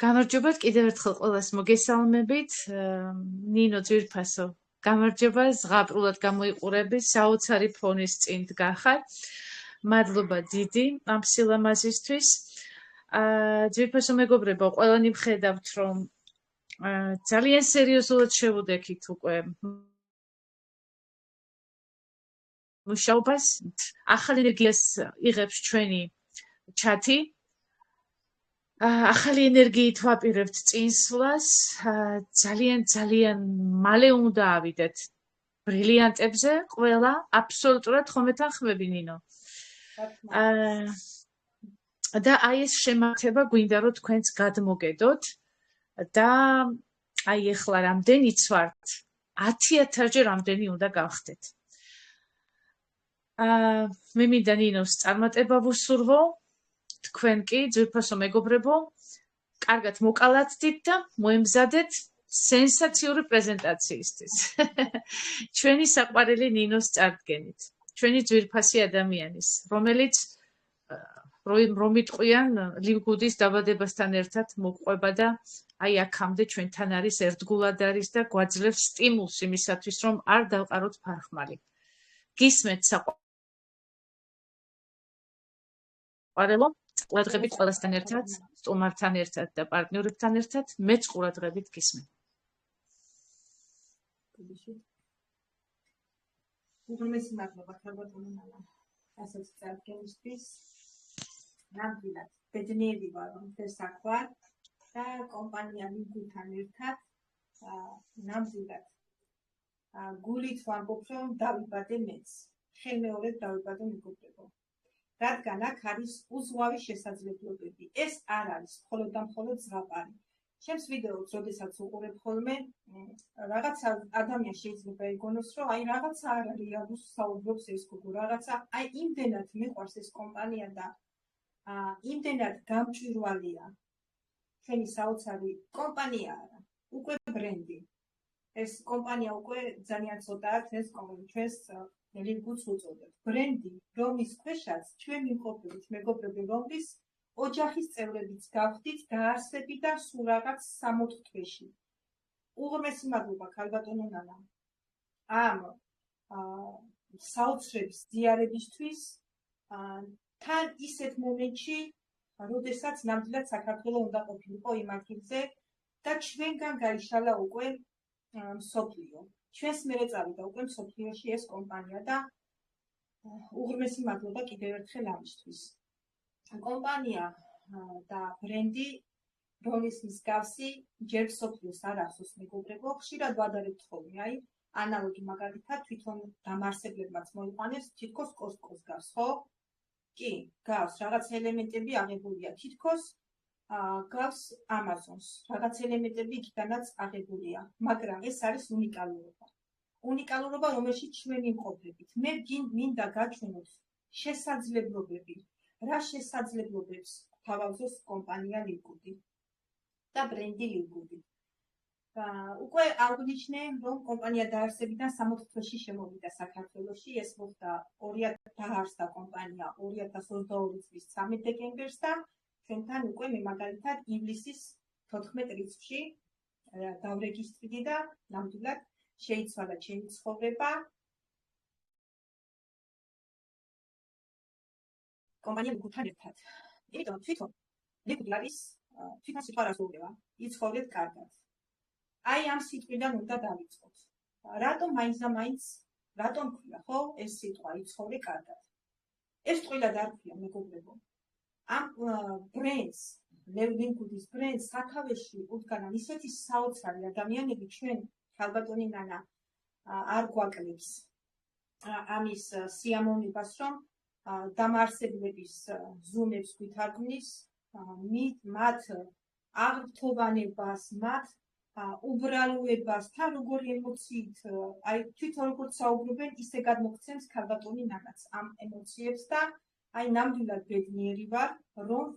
გამარჯობათ კიდევ ერთხელ ყველას მოგესალმებით. ნინო ძვირფასო, გამარჯობა, ზღაპრულად გამოიყურები, საოცარი ფონის წინ დგახარ. მადლობა დიდი ამ სილამაზისთვის. ძვირფასო მეგობრებო, ყველანი ვხედავთ, რომ ძალიან სერიოზულად შევუდექით უკვე მუშაობას. ახალ ენერგიას იღებს ჩვენი ჩათი. ახალი ენერგიით ვაპირებთ წინსვლას, ძალიან მალე უნდა ავიდეთ ბრილიანტებზე, ყველა აბსოლუტურად ხომეთან ხმები ნინო. და აი ეს შემართება გვინდა რომ თქვენც გადმოგედოთ და აი ეხლა რამდენიც ვართ 10,000-ჯერ რამდენი უნდა გავხდეთ. მე მინდა ნინოს წარმატება ვუსურვო. თქვენ კი ძვირფასო მეგობრებო, კარგად მოკალათდით და მოემზადეთ სენსაციური პრეზენტაციისთვის. ჩვენი საყვარელი ნინოს წარდგენით, ჩვენი ძვირფასი ადამიანის, რომელიც რომ იტყვიან ლივგუდის დაბადებასთან ერთად მოყვება და აი აქამდე ჩვენთან არის, ერთგულად არის და გვაძლევს სტიმულს იმისათვის, რომ არ დავყაროთ ფარხმალი. გისმენთ საყვარელო ყურადღებით ყველასთან ერთად, სტუმართან ერთად და პარტნიორებთან ერთად, მეც ყურადღებით გისმენთ. უღრმესი მადლობა ქალბატონო ნანა, ასეთ წარდგენისთვის. ნამდვილად ბედნიერი ვარ, რომ ეს აქვთ და კომპანია ლიგულთან ერთად ნამდვილად გულით ვამბობ, რომ დავიბადე მეც. ხელმეორედ დავიბადე მეგობრებო. რადგან აქ არის უზღვავი შესაძლებლობები. ეს არ არის მხოლოდ და მხოლოდ ზღაპარი. ჩემს ვიდეოს, როდესაც უყურებ ხოლმე, რაღაცა ადამიანს შეიძლება ეგონოს, რომ აი რაღაცა არ არის რეალურს საუბრობს ეს გოგო, რაღაცა აი იმდენად მიყვარს ეს კომპანია და იმდენად გამჭვირვალეა. ჩვენი საოცარი კომპანია არა, უკვე ბრენდი. ეს კომპანია უკვე ძალიან ცოტა აქვს ეს ჩვენს ლიგულს უწოდებთ. ბრენდი, რომის ქვეშაც ჩვენ ვიმყოფებით მეგობრები, რომის ოჯახის წევრებიც გავხდით დაარსებით და სულ რაღაც 60 თვეში. უღრმესი მადლობა ქალბატონო ნანა. ამ საოცრების ზიარებისთვის თან ისეთ მომენტში, როდესაც ნამდვილად საქართველო უნდა ყოფილიყო იმ ადგილზე და ჩვენგან გაიშალა უკვე მსოფლიო. ჩვენს მერე წავიდა უკვე მსოფლიოში ეს კომპანია და უღრმესი მადლობა კიდევ ერთხელ ამისთვის. კომპანია და ბრენდი რომის მსგავსი ჯერ მსოფლიოს არ ახსოვს მეგობრებო, ხშირად ვადარებთ ხოლმე, აი ანალოგი მაგალითად თვითონ დამარსებლებმაც მოიყვანეს, თითქოს კოსკოს გავს, ხო? კი, გავს, რაღაც ელემენტები აღებულია, თითქოს გავს ამაზონს, რაღაც ელემენტები იქიდანაც აღებულია, მაგრამ ეს არის უნიკალურობა. უნიკალურობა, რომელშიც ჩვენ ვიმყოფებით. მე მინდა გაჩვენოთ შესაძლებლობები. რა შესაძლებლობებს თავაზობს კომპანია ლიგუდი და ბრენდი ლიგუდი. უკვე აღვნიშნე, რომ კომპანია დაარსებიდან 60 თვეში შემოვიდა საქართველოში, ეს მოხდა დაარსდა კომპანია 2022 წლის 13 დეკემბერს და ჩვენთან უკვე მე მაგალითად ივლისის 14 რიცხვში დავრეგისტრირდი და ნამდვილად შეიცვალა ჩემი ცხოვრება. კომპანია ლიგუდთან ერთად. იმიტომ თვითონ ლიგუდი არის თვითონ სიტყვა რასურდება, იცხოვრეთ კარგად. აი ამ სიტყვიდან უნდა დავიწყოთ. რატომ მაინც რატომ ქვია, ხო, ეს სიტყვა იცხოვრე კარგად. ეს ტყილად არ ქვია მეგობრებო. ამ ბრენდს, ლიგუდის ბრენდს სათავეში უდგანან ისეთი საოცარი ადამიანები ჩვენ ქალბატონი ნანა არ გვაკლებს ამის სიამოვნებას, რომ დამარსებლების ზუმებს გვითარგმნის, მათ აღფრთოვანებას, მათ უბრალოებას, თან როგორი ემოციით, აი თვითონ როგორც საუბრობენ, ისე გადმოგცემს ქალბატონი ნანაც ამ ემოციებს და აი ნამდვილად ბედნიერი ვარ, რომ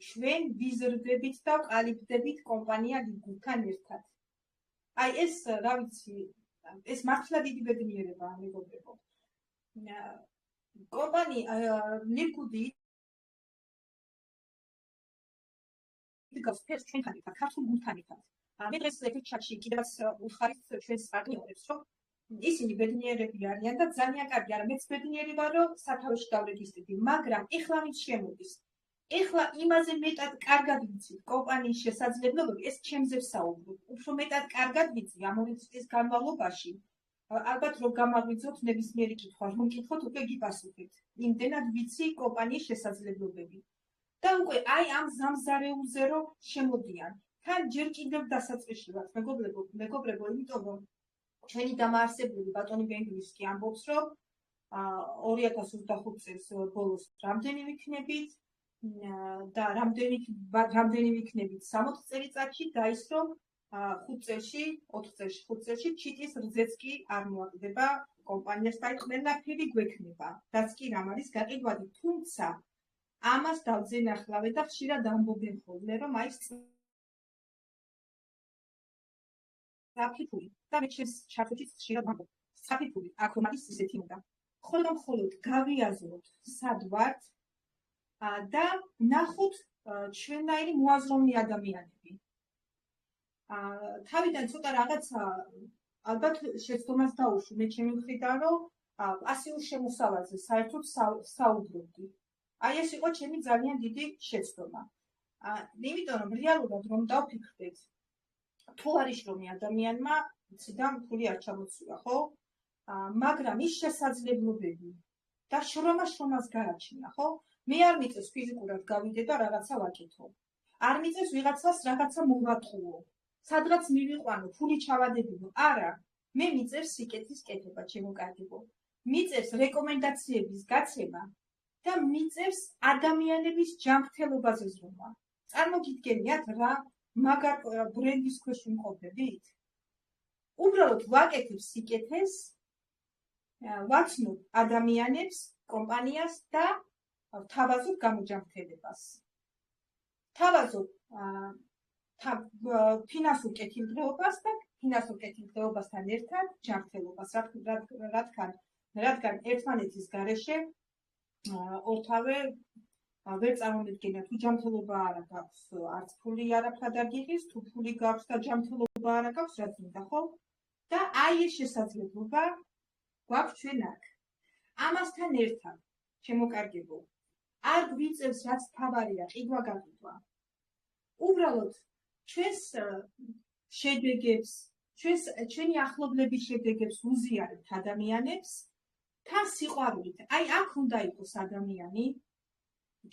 ჩვენ ვიზრდებით და ვყალიბდებით კომპანია ლიგუდთან ერთად. აი ეს, რა ვიცი, ეს მართლა დიდი ბედნიერებაა მეგობრებო. კომპანია ლიგუდი გავს ფერს ჩვენთან ერთად, ქართულ გუნდთან ერთად. მე დღეს ერთ ჩატში კიდევაც უხარით ჩვენს პარტნიორებს, რომ ისინი ბედნიერები არიან და ძალიან კარგი არა, მეც ბედნიერი ვარ, რომ სათავეში დავრეგისტრირდი, მაგრამ ეხლა ვინც შემოდის, ეხლა იმაზე მეტად კარგად ვიცით კომპანიის შესაძლებლობები, ეს ჩემზე ვსაუბრობ, უფრო მეტად კარგად ვიცი ამ 2 წლის განმავლობაში. ალბათ რომ გამაღვიძოთ ნებისმიერი კითხვა, რომ კითხოთ უკვე გიპასუხებთ. იმდენად ვიცი კომპანიის შესაძლებლობები. და უკვე აი ამ ზამზარეულზე რომ შემოდიან. თან ჯერ კიდევ დასაწყისში ვართ, მეგობრებო, იმიტომ რომ ჩვენი დამაარსებელი ბატონი ბენგლისკი ამბობს, რომ 2025 წელს ბოლოს რამდენი ვიქნებით და რამდენი ვიქნებით 60 წელიწადში და ის რომ 5 წელში, 4 წელში ჩიტის რძეც კი არ მოაკლდება კომპანიას და ყველაფერი გვექნება. რაც კი რამ არის გაყიდვადი, თუმცა ამას დავძენახლავე და ხშირად ამბობენ ხოლმე, რომ აი საფიფული და მე ჩემს ჩართვით ხშირად ვამბობ, საფიფული აქ რომ არის ისეთი უნდა. მხოლოდ გავიაზროთ სად ვართ და ნახოთ ჩვენნაირი მოაზროვნე ადამიანები. თავიდან ცოტა რაღაცა ალბათ შეცდომას დაუშვი მე ჩემი მხრიდან, რომ პასიურ შემოსავალზე საერთოდ საუბრობდი. აი ეს იყო ჩემი ძალიან დიდი შეცდომა. იმიტომ რომ რეალურად რომ დავფიქრდეთ, თუ არის შრომი ადამიანმა, ციდან ფული არ ჩამოწვა, ხო? მაგრამ ის შესაძლებლობები და შრომას გააჩნია, ხო? მე არ მიწევს ფიზიკურად გავიდე და რაღაცა ვაკეთო. არ მიწევს ვიღაცას რაღაცა მოვატყუო. სადღაც მივიყვანო, ფული ჩავადებინო. არა, მე მიწევს სიკეთის კეთება, ჩემო კარგებო. მიწევს რეკომენდაციების გაცემა და მიწევს ადამიანების ჯანმრთელობაზე ზრუნვა. წარმოგიდგენიათ რა მაგარ ბრენდის ქვეშ ვიმყოფებით? უბრალოდ ვაკეთებ სიკეთეს, ვაცნობ ადამიანებს, კომპანიას და ვთავაზობ გამოჯანმრთელებას. ვთავაზობ ფინანსურ კეთილდღეობას და ფინანსურ კეთილდღეობასთან ერთად ჯანმრთელობას, რადგან ერთმანეთის გარეშე ორთავე ვერ წარმოვიდგენია, თუ ჯანმრთელობა არ აქვს, არც ფული არაფრად არ გიღის, თუ ფული გაქვს და ჯანმრთელობა არ აქვს, რაც მინდა, ხო? და აი ეს შესაძლებლობა გვაქვს ჩვენ აქ. ამასთან ერთად, ჩემო კარგებო, არ გვიწევს რაც თავარია, ყიდვა-გაყიდვა. უბრალოდ ჩვენს შედეგებს, ჩვენი ახლობლების შედეგებს უზიარებთ ადამიანებს თან სიყვარულით. აი აქ უნდა იყოს ადამიანი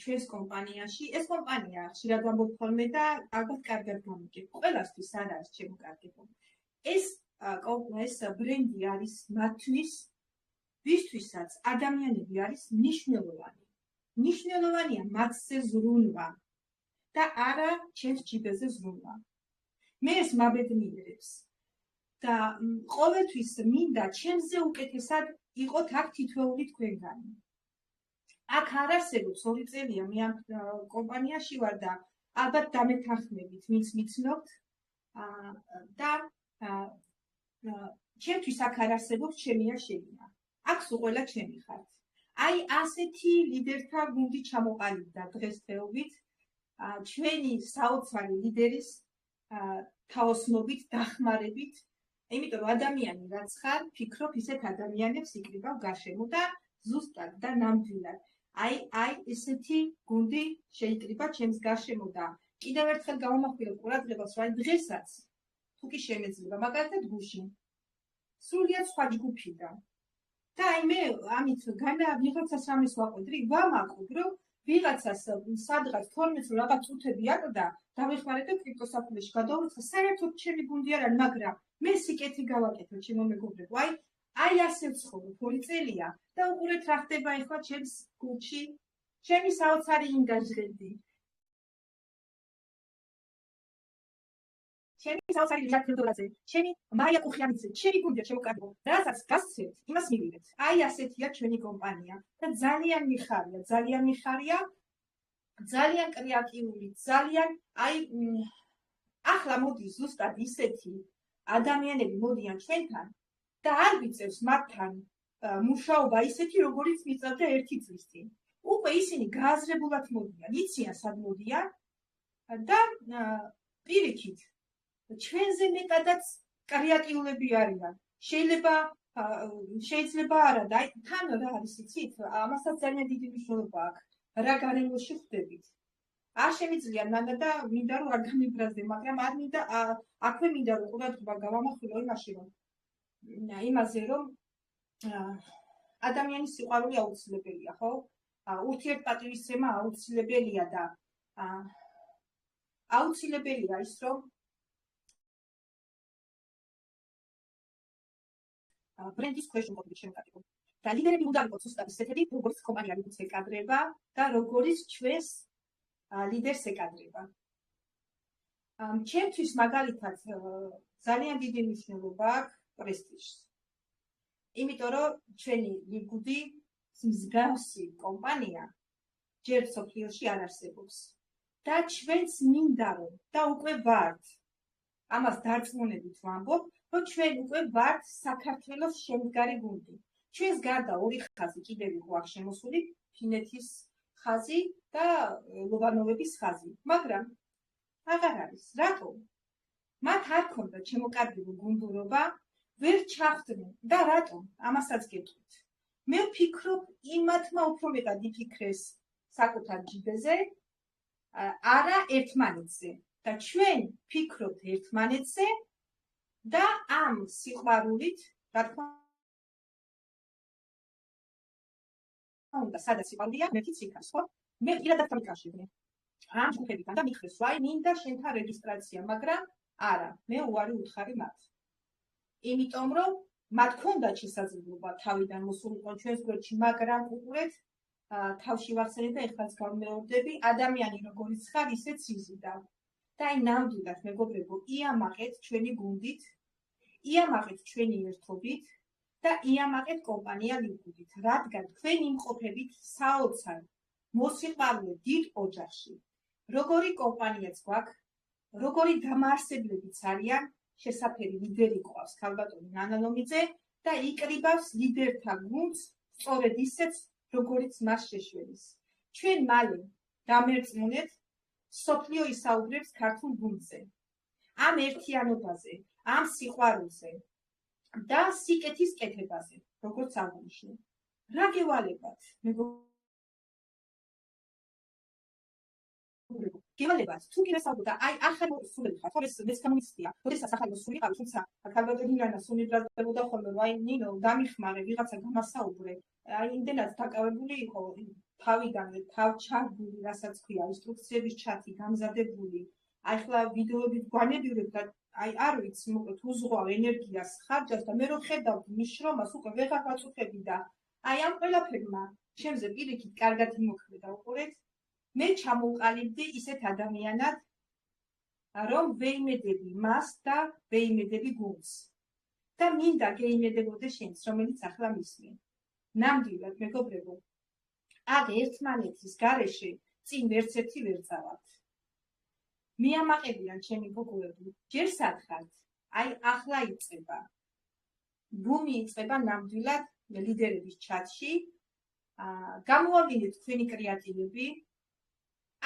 ჩვენს კომპანიაში. ეს კომპანია ხშირად ვამბობ ხოლმე და ალბათ კარგად გამიგებ. ყველასთვის არ არის, ჩემო კარგებო. ეს ბრენდი არის მათთვის, ვისთვისაც ადამიანები არის მნიშვნელოვანი. მნიშვნელოვანია მათზე ზრუნვა და არა ჩემს ჯიბეზე ზრუნვა. მე ეს მაბედნიერებს და ყოველთვის მინდა ჩემზე უკეთესად იყოთ აქ თითოეული თქვენგანი. აქ არ არსებობს 2 წელია მე ამ კომპანიაში ვარ და ალბათ დამეთანხმებით, ვინც მიცნობთ და ჩემთვის აქ არ არსებობს ჩემია შენია. აქ სულ ყველა ჩემი ხართ. აი ასეთი ლიდერთა გუნდი ჩამოყალიბდა დღესდღეობით ჩვენი საოცარი ლიდერის თაოსნობით, დახმარებით, იმიტომ რომ ადამიანი რაც ხარ, ფიქრობ ისეთ ადამიანებს იკრიბავ გარშემო და ზუსტად და ნამდვილად. აი ესეთი გუნდი შეიკრიბა ჩემს გარშემო და კიდევ ერთხელ გამომახვილებ ყურადღებას, რომ დღესაც თუ კი შემეძლება, მაგალითად გუშინ სრულიად სხვა ჯგუფიდან. და აი მე ამით ვიღაცას რამეს ვაყოდრი, ვამაყობ, რომ ვიღაცას სადღაც 12 რაღაც წუთები აკდა, დავეხმარეთ და კრიპტოსაფულეში გადავუცხო, საერთოდ ჩემი გუნდი არ არის, მაგრამ მე სიკეთი გავაკეთე, ჩემო მეგობრებო. აი ასე ვცხოვრობ 2 წელია და უყურეთ რა ხდება ახლა ჩემს გუნდში, ჩემი საოცარი ინგაჟრები. ჩემი საოცარი ლიდერები, ჩემი მარია კუხიანიძე, ჩემი გუნდია, ჩემო კარგო. რასაც გასცემთ, იმას მივიღეთ. აი ასეთია ჩვენი კომპანია და ძალიან მიხარია, ძალიან კრეატიული, ძალიან ახლა მოდის ზუსტად ისეთი ადამიანები მოდიან ჩვენთან და არ ვიწევს მათთან მუშაობა ისეთი, როგორიც მიწევდა 1 წლის წინ. უკვე ისინი გააზრებულად მოდიან, იციან სად მოდიან და პირიქით ჩვენზე მეტადაც კრეატიულები არიან. შეიძლება არა და თან რა არის იცით? ამასაც ძალიან დიდი მნიშვნელობა აქვს. რა გარემოში ხვდებით. არ შემიძლია ნანა და მინდა რომ არ გამიბრაზდე, მაგრამ არ მინდა აქვე მინდა რომ ყურადღება გავამახვილო იმაზე რომ ადამიანის სიყვარული აუცილებელია, ხო? ურთიერთპატივისცემა აუცილებელია და აუცილებელია ის რომ ბრენდის ქვეშ მოყვებით შემოკარგო. და ლიდერები უნდა იყოს უბრალოდ ისეთები, როგორც კომპანია ვინც ეკადრება და როგორც ჩვენს ლიდერს ეკადრება. ჩემთვის მაგალითად ძალიან დიდი მნიშვნელობა აქვს პრესტიჟს. იმიტომ რომ ჩვენი ლიგუდი მსგავსი კომპანია ჯერ სოფლიოში არ არსებობს. და ჩვენც მინდა რომ და უკვე ვართ. ამას დარწმუნებით ვამბობ, რომ ჩვენ უკვე ვართ საქართველოს შემდგარი გუნდი. ჩვენს გარდა ორი ხაზი კიდევ იყო აქ შემოსული, ფინეთის ხაზი და ლობანოვების ხაზი, მაგრამ აღარ არის. რატომ? მათ არ ქონდა შემოკარგებული გუნდურობა, ვერ ჩახდნენ და რატომ? ამასაც გეტყვით. მე ვფიქრობ, იმათმა უფრო მეტად იფიქრეს საკუთარ ჯიბეზე, არა ერთმანეთზე. და ჩვენ ვფიქრობთ ერთმანეთზე და ამ სიყვარულით, რა თქმა უნდა, სადაც სიყვარულია, მეთქიც იქას, ხო? მე პირადად დამიკავშირე. ამ ჯგუფებიდან და მიხრეს, ვაი, მინდა შენთან რეგისტრაცია, მაგრამ არა, მე უარი უთხარი მათ. იმიტომ რომ მათ ქონდათ შესაძლებლობა თავიდან მოსულიყო ჩვენს გვერდში, მაგრამ უყურეთ, თავში ვახსენებ და ეხლაც გავმეორდები, ადამიანი როგორიც ხარ, ისეც იზიდა. და აი ნამდვილად მეგობრებო, იამაყეთ ჩვენი გუნდით, იამაყეთ ჩვენი ერთობით და იამაყეთ კომპანია ლიგუდით, რადგან თქვენ იმყოფებით საოცარ მოსიყვარულე დიდ ოჯახში. როგორი კომპანიაც გვაქვს, როგორი დამაარსებლებიც არიან, შესაფერი ლიდერი ყავს ქალბატონი ნანა ლომიძე და იკრიბავს ლიდერთა გუნდს სწორედ ისეც, როგორიც მას შეშველის. ჩვენ მალე დამერწმუნეთ სოფლიო ისაუბრებს ქართულ გუნდზე, ამ ერთიანობაზე, ამ სიყვარულზე და სიკეთის კეთებაზე, როგორც აღნიშნე. რა გევალებათ, გევალებათ, თუ კი ვესაუბროთ, აი ახალი სულელი ხარ, ხო ეს მეც გამიცდია, როდესაც ახალი სული ყავი, თუმცა ქალბატონი ნანა სული ბრალდებოდა ხოლმე, აი ნინო, დამიხმარე, ვიღაცა გამასაუბრე, აი იმდენად დაკავებული იყო თავიდან, თავჩაგული, რასაც ქვია, ინსტრუქციების ჩათი, გამზადებული, აი ხლა ვიდეოებით გვანებივრებ და აი არ ვიცი, მოკლედ უზღვავ ენერგიას, ხარჯავს და მე რო ხედავ მიშრომას უკვე ვეღარ ვაწუხები და აი ამ ყველაფერმა ჩემზე პირიქით კარგად იმოქმედა, უყურეთ. მე ჩამოვყალიბდი ისეთ ადამიანად, რომ ვეიმედები მას და ვეიმედები გუნდს. და მინდა გეიმედებოდე შენც, რომელიც ახლა მისმენ. ნამდვილად მეგობრებო, აქ ერთმანეთის გარეშე წინ ვერც ერთი ვერ წავართ. მიამაყებიან ჩემი გოგოები, ჯერ სათხართ, აი ახლა იწყება. ბუმი იწყება ნამდვილად ლიდერების ჩატში. გამოვავინეთ თქვენი კრეატივები.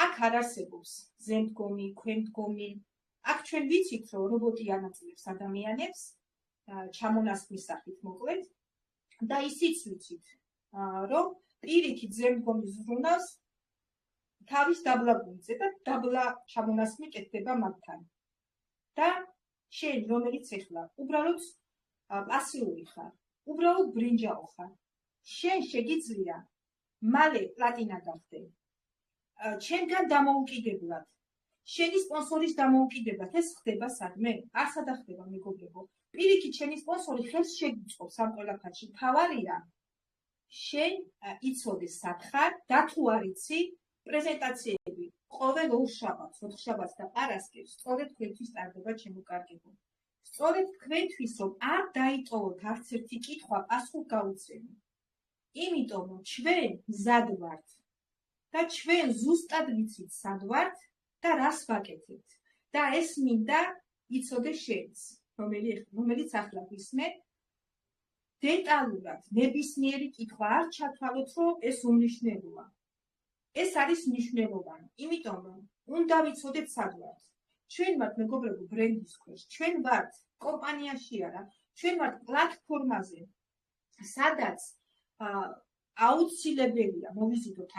აქ არ არსებობს ზემდგომი, ქვემდგომი. აქ ჩვენ ვიცით, რომ რობოტი ანაწილებს ადამიანებს, ჩამონასხმის სახით მოკლედ. და ისიც ვიცით, რომ პირიქით ზემდგომი ზრუნავს თავის დაბლა გუნდზე და დაბლა ჩამონასხმი კეთდება მათთან. და შენ რომელიც ეხლა უბრალოდ პასიური ხარ, უბრალოდ ბრინჯაო ხარ. შენ შეგიძლია მალე პლატინა გახდე. ჩემგან დამოუკიდებლად. შენი სპონსორის დამოუკიდებლად ეს ხდება სადმე? არ სადა ხდება მეგობრებო. პირიქით შენი სპონსორი ხელს შეგიწყობს ამ ყველაფერში. თავარია შენ იცოდე სათხარ და თუ არ იცი პრეზენტაციები ყოველ ორ შაბათს, ოთხშაბათს და პარასკევს სწორედ თქვენთვის ტარდება შემოკარგება. სწორედ თქვენთვის რომ არ დაიტოვოთ არც ერთი კითხვა პასუხ გაუწევი. იმიტომ რომ ჩვენ მზად ვართ და ჩვენ ზუსტად ვიცით სად ვართ და რას ვაკეთებთ. და ეს მინდა იცოდე შენც, რომელიც ახლა ვისმე, დეტალურად ნებისმიერი კითხვა არ ჩათვალოთ, რომ ეს უმნიშვნელოა. ეს არის მნიშვნელოვანი, იმიტომ რომ უნდა ვიცოდეთ სად ვართ. ჩვენ ვართ მეგობრებო ბრენდის ქვეშ, ჩვენ ვართ კომპანიაში არა, ჩვენ ვართ პლატფორმაზე, სადაც აუცილებელია მოვიზიდოთ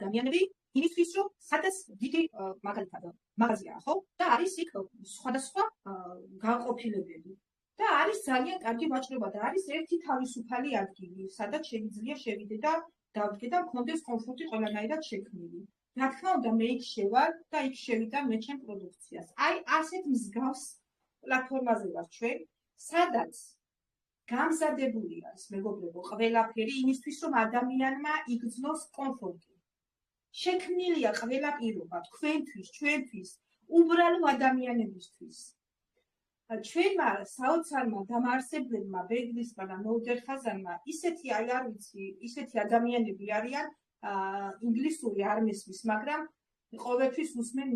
ადამიანები იმისთვის, რომ სადაც დიდი მაგალითად მაღაზია, ხო? და არის იქ სხვადასხვა განყოფილებები. და არის ძალიან კარგი ვაჭრობა და არის ერთი თავისუფალი ადგილი, სადაც შეიძლება შევიდე და დავდგე და მქონდეს კომფორტი ყველანაირად შექმნილი. რა თქმა უნდა, მე იქ შევალ და იქ შევიდა მე ჩემ პროდუქციას. აი, ასეთ მსგავს პლატფორმაზე ვარ ჩვენ, სადაც გამზადებული არის მეგობრებო ყველაფერი იმისთვის, რომ ადამიანმა იგრძნოს კომფორტი. შექმნილია ყველა პირობა თქვენთვის, ჩვენთვის, უბრალო ადამიანებისთვის. ჩვენმა საოცარმა დამაარსებლებმა ბეგლისმა და ნოუდერხაზანმა ისეთი არ ვიცი, ისეთი ადამიანები არიან, ინგლისური არ მესმის, მაგრამ ყოველთვის უსმენ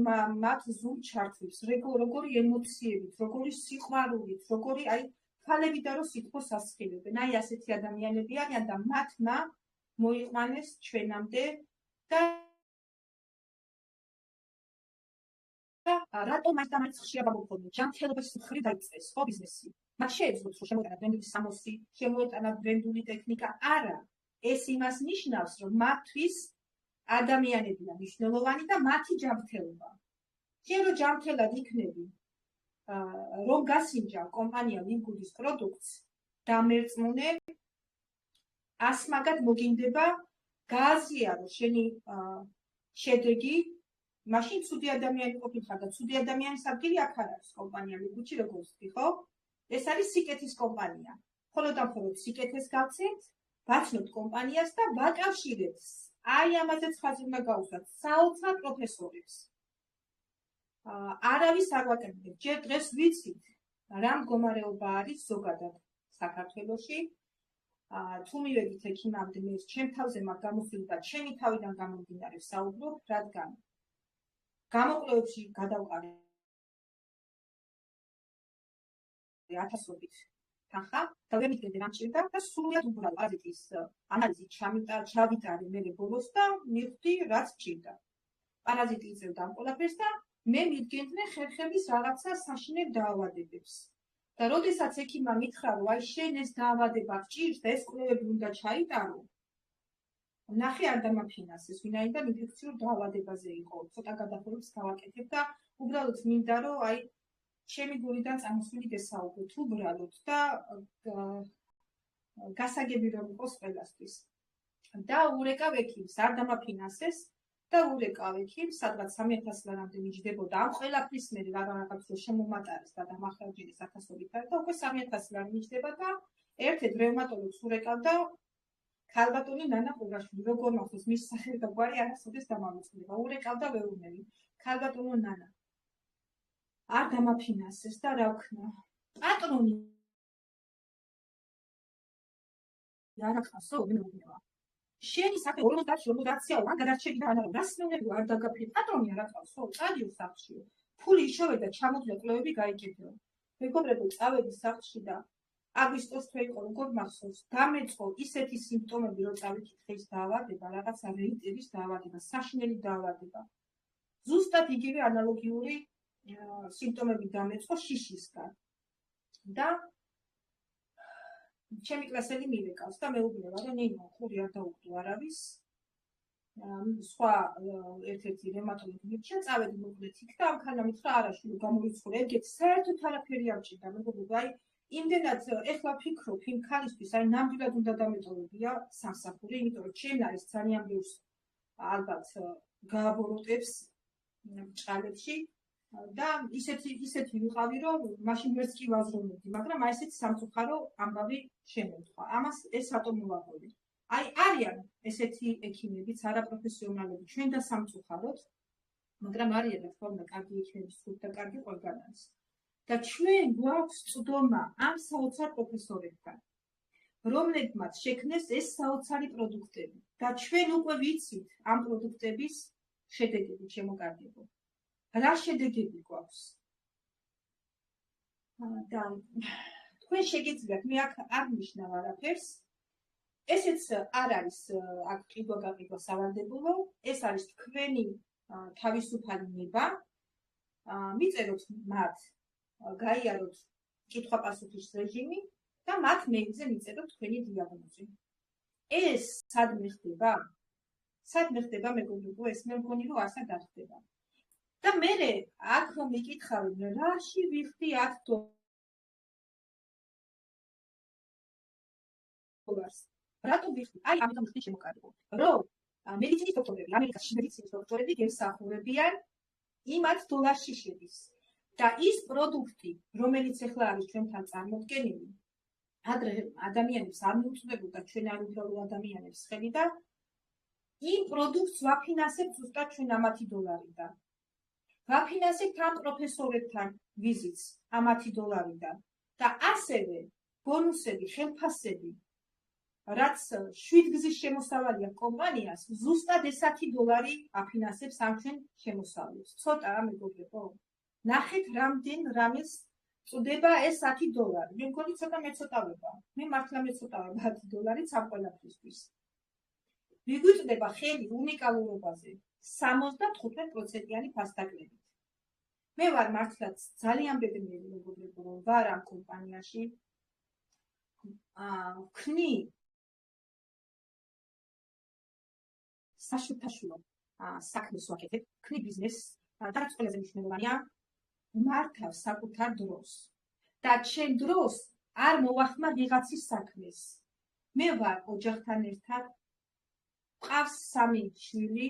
მათ ზუმ ჩართვებს, როგორი ემოციებით, როგორი სიყვარულით, როგორი აი ქალები და რო სიტყვას ასხილებენ. აი ასეთი ადამიანები არიან და მათმა მოიყვანეს ჩვენამდე და რატომ მას დამარცხ ხშირად მოგხონი ჯანმრთელობის მხრივ დაიწყეს ხო ბიზნესი მათ შეეძლოთ რომ შემოეტანათ ბრენდული სამოსი შემოეტანათ ბრენდული ტექნიკა არა ეს იმას ნიშნავს რომ მათთვის ადამიანებია მნიშვნელოვანი და მათი ჯანმრთელობა შენ რომ ჯანმრთელად იქნები რომ გასინჯა კომპანია ლინკუდის პროდუქტს დამერწმუნე ასმაგად მოგინდება გააზიარო შენი შედეგი მაშინ ცუდი ადამიანი ყოფილიყარ და ცუდი ადამიანის ადგილი აქ არ არის კომპანია ლინკუდში როგორც ვთქვი ხო ეს არის სიკეთის კომპანია ხოლო და მხოლოდ სიკეთეს გავცემთ ვაცნობთ კომპანიას და ვაკავშირებთ აი ამაზეც ხაზი უნდა გაუსვათ საოცარ პროფესორებს არავის არ ვაკეთებ ჯერ დღეს ვიცით რა მდგომარეობა არის ზოგადად საქართველოში თუ მივედით ექიმამდე მე ჩემ თავზე მაგ გამოსული და ჩემი თავიდან გამომდინარე საუბრობ რადგან გამოკვლევებში გადავყარე 1000-ობით თანხა და ვერ მიგდები რა მჭირდა და სულად უბრალოდ პარაზიტის ანალიზით ჩავიტარე მე ბოლოს და მივხვდი რაც მჭირდა. პარაზიტი იწევდა ამ ყველაფერს და მე მივგენდნენ ხერხების რაღაცა საშინელ დაავადებებს. და როდესაც ექიმმა მითხრა რომ აი შენ ეს დაავადება გჭირს და ეს კვლევები უნდა ჩაიტარო ნახე არ დამაფინანსეს, ვინაიდან ინფექციურ დაავადებაზე იყო, ცოტა გადახურვებს გავაკეთებ და უბრალოდ მინდა რომ აი ჩემი გულიდან წამოსული გესაუბროთ უბრალოდ და გასაგები რომ იყოს ყველასთვის. და ურეკავ ექიმს, არ დამაფინანსეს და ურეკავ ექიმს, სადღაც 3000 ლარამდე მიჯდებოდა ამ ყველაფრის მე რაღაც რო შემომატარეს და დამახარჯინეს 1000-ით და უკვე 3000 ლარი მიჯდება და ერთ-ერთ რევმატოლოგს ურეკავ და ქალბატონი ნანა ყურაშვილი როგორ მახსოვს მის სახელი და გვარი არასოდეს დამამოწმდება ურეკავ და ვეუბნები ქალბატონო ნანა არ დამაფინანსეს და რა ვქნა პატრონი რა ხასო მეუბნება შენი სახე 50-50-ია რა გადარჩენი და არა რას მეუბნები არ დაგაფრთხილე პატრონი არ აკავსო წადიო სახლში ფული ისოვე და ჩამოძლე კვლევები გაიკეთო მეგობრებო წავედი სახლში და აგვისტოს თვე იყო როგორ მახსოვს დამეწყო ისეთი სიმპტომები რომ წავიკითხე ის დაავადება რაღაცა რეიტერის დაავადება საშინელი დაავადება ზუსტად იგივე ანალოგიური სიმპტომები დამეწყო შიშისგან და ჩემი კლასელი მივეკავს და მეუბნება რომ ნინო ხური არ დაუკვდო არავის სხვა ერთ-ერთი რევმატოლოგი მირჩა წავედი მოკლედ იქ და ამ ხანა მითხრა არაშვილო გამოვიცხურე ეგეთ საერთოდ არაფერი არ ჭირდა მეგობრებო აი იმდენად ეხლა ვფიქრობ იმ ქალისთვის, აი ნამდვილად უნდა დამეტოვებია სამსახური, იმიტომ რომ ჩემ არის ძალიან ბევრს ალბათ გააბოროტებს ჭალებში და ისეთი ვიყავი, რომ მაშინ ვერც კი ვაზროვნებდი, მაგრამ აი ესეთი სამწუხარო ამბავი შემოვთქვა. ამას ეს რატომ მოვაყოლე? აი არიან ესეთი ექიმებიც არაპროფესიონალები ჩვენ და სამწუხაროდ, მაგრამ არიან რა თქმა უნდა კარგი ექიმები სულ და კარგი ყველგან არის. და ჩვენ გვაქვს წვდომა ამ საოცარ პროფესორებთან, რომლებმაც შექმნეს ეს საოცარი პროდუქტები და ჩვენ უკვე ვიცით ამ პროდუქტების შედეგები შემოკარგებო. რა შედეგები გვაქვს? და თქვენ შეგიძლიათ, მე აქ არ ნიშნავ არაფერს, ესეც არ არის აქ ყიდვა-გაყიდვა სავალდებულო, ეს არის თქვენი თავისუფალი ნება. მიწეროთ მათ, გაიაროთ კითხვა-პასუხის რეჟიმი და მათ მეილზე მიწეროთ თქვენი დიაგნოზი. ეს სადმე ხდება? სადმე ხდება მეგობრებო, ეს მე მგონი რომ არსად არ ხდება. და მე აქ რომ მიკითხავენ, რაში ვიხდი 10 დოლარს? რატო ვიხდი? აი ამიტომ ხდი შემოკარგო. რომ მედიცინის დოქტორები, ამერიკაში მედიცინის დოქტორები გემსახურებიან იმ 10 დოლარში შედის. და ის პროდუქტი, რომელიც ახლა არის ჩვენთან წარმოდგენილი, ადრე ადამიანებს არ მიუწვდებოდა ჩვენ არ უბრალო ადამიანებს ხელი და იმ პროდუქტს ვაფინანსებთ ზუსტად ჩვენ ამ 10 დოლარიდან. ვაფინანსებთ ამ პროფესორებთან ვიზიტს ამ 10 დოლარიდან და ასევე ბონუსები, ხელფასები, რაც 7 გზის შემოსავალია კომპანიას, ზუსტად ეს 10 დოლარი აფინანსებს ამ ჩვენ შემოსავლებს. ცოტაა მეგობრებო. ნახეთ რამდენ რამეს წდება ეს 10 დოლარი. მე მგონი ცოტა მეცოტავება. მე მართლა მეცოტავება 10 დოლარიც ამ ყველაფრისთვის. მიგვიწდება ხელი უნიკალურობაზე 75%-იანი ფასდაკლებით. მე ვარ მართლაც ძალიან ბედნიერი მეგობრებო, რომ ვარ ამ კომპანიაში. ვქნი საშუალო საქმეს ვაკეთებ, ვქნი ბიზნესს და რაც ყველაზე მნიშვნელოვანია, მართავ საკუთარ დროს. და ჩემ დროს არ მოვახმარ ვიღაცის საქმეს. მე ვარ ოჯახთან ერთად, მყავს 3 შვილი,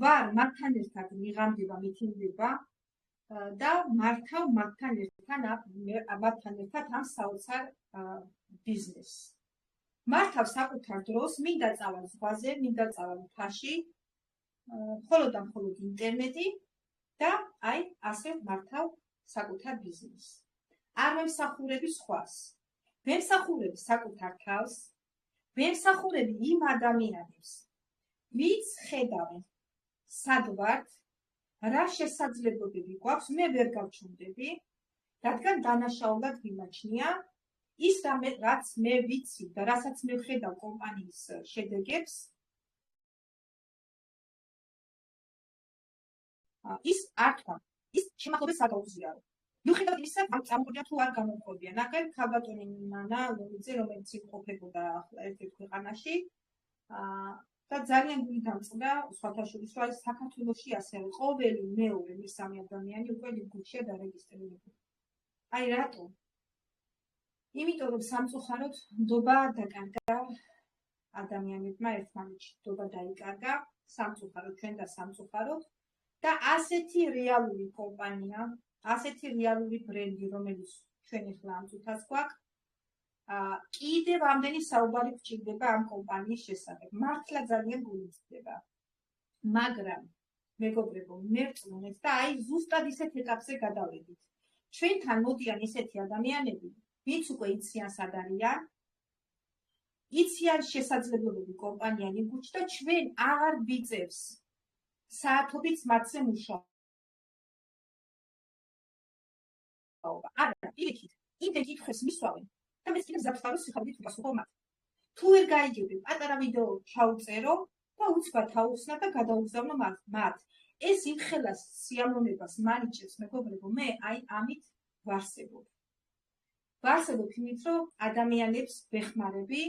ვარ მათთან ერთად მიღამდება მიტინგდება და მართავ მათთან ერთად ამ საოცარ ბიზნესს. მართავ საკუთარ დროს, მინდა წავალ ზღვაზე, მინდა წავალ მთაში, მხოლოდ და მხოლოდ ინტერნეტი და აი ასე მართავ საკუთარ ბიზნესს. არ ვემსახურები სხვას. ვემსახურები საკუთარ თავს, ვემსახურები იმ ადამიანებს, ვინც ხედავენ სად ვართ, რა შესაძლებლობები გვაქვს, მე ვერ გავჩნდები, რადგან დანაშაულად მიმაჩნია ის რაც მე ვიცი და რასაც მე ვხედავ კომპანიის შედეგებს, ის არ თქვა, ის შემახობებს არ გაუზიარო. მიუხედავად იმისა, ამ წამოყრია თუ არ გამომყრობია. ნახეთ, ქალბატონი ნანა ლოიძე, რომელიც იმყოფებოდა ახლა ერთ-ერთ ქვეყანაში, და ძალიან გული დამწყდა სხვათა შორის, რომ საქართველოში ასევე ყოველი მეორე მესამე ადამიანი უკვე ლიგურშია დარეგისტრირებული. აი რატო? იმიტომ რომ სამწუხაროდ ნდობა დაკარგა ადამიანებმა ერთმანეთში, ნდობა დაიკარგა სამწუხაროდ ჩვენ და სამწუხაროდ და ასეთი რეალური კომპანია, ასეთი რეალური ბრენდი, რომელიც ჩვენ ახლა ამ წუთას გვაქვს, კიდევ ამდენი საუბარი გვჭირდება ამ კომპანიის შესახებ. მართლა ძალიან გულისდება. მაგრამ მეგობრებო, მერწმუნეთ და აი ზუსტად ისეთ ეტაპზე გადავედით. ჩვენთან მოდიან ისეთი ადამიანები, ვინც უკვე იციან სად არიან, იციან შესაძლებლობები კომპანია ლიგურში და ჩვენ აღარ ვიწევს საათობით მათზე მუშაობა. არა, პირიქით, იმდენ კითხვებს მისვავენ და მეც კიდევ ზაფხარის სიხარით უპასუხო მათ. თუ ვერ გაიგებენ, პატარა ვიდეო ჩაუწერო და უცბად თავუსნა და გადაუგზავნო მათ. ეს იმხელა სიამოვნებას მანიჭებს, მეგობრებო, მე აი ამით ვარსებობ. ვარსებობ იმით, რომ ადამიანებს ვეხმარები,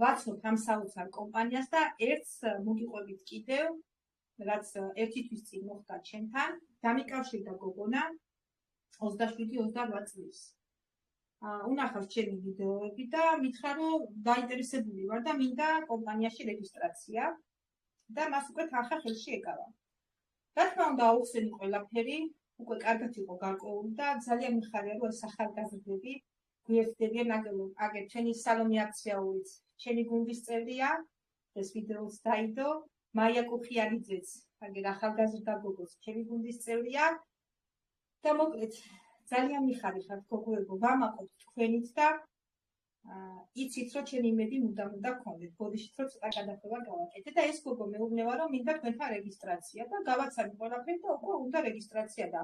ვაცნობ ამ საოცარ კომპანიას და ერთს მოგიყვებით კიდევ, რაც ერთი თვის წინ მოხდა ჩემთან, დამიკავშირდა გოგონა 27-28 წლის. უნახავს ჩემი ვიდეოები და მითხრა, რომ დაინტერესებული ვარ და მინდა კომპანიაში რეგისტრაცია და მას უკვე თანხა ხელში ეკავა. რა თქმა უნდა, აუხსენი ყველაფერი, უკვე კარგად იყო გარკვეული და ძალიან მიხარია, რომ ეს ახალგაზრდები გვერდებიან აგერ ჩვენი სალომე აქციაურიც, ჩემი გუნდის წევრია, ეს ვიდეოც დაიდო, მაია კუხიანიძეც, აგერ ახალგაზრდა გოგოც, ჩემი გუნდის წევრია და მოკლედ ძალიან მიხარიხართ გოგოებო, ვამაყობთ თქვენით და იცით, რომ ჩემი იმედი მუდამ უნდა გქონდეთ, ბოდიშით რომ ცოტა გადახვევა გავაკეთე და ეს გოგო მეუბნება, რომ მინდა თქვენთან რეგისტრაცია და გავაცანი ყველაფერი და უკვე უნდა რეგისტრაცია და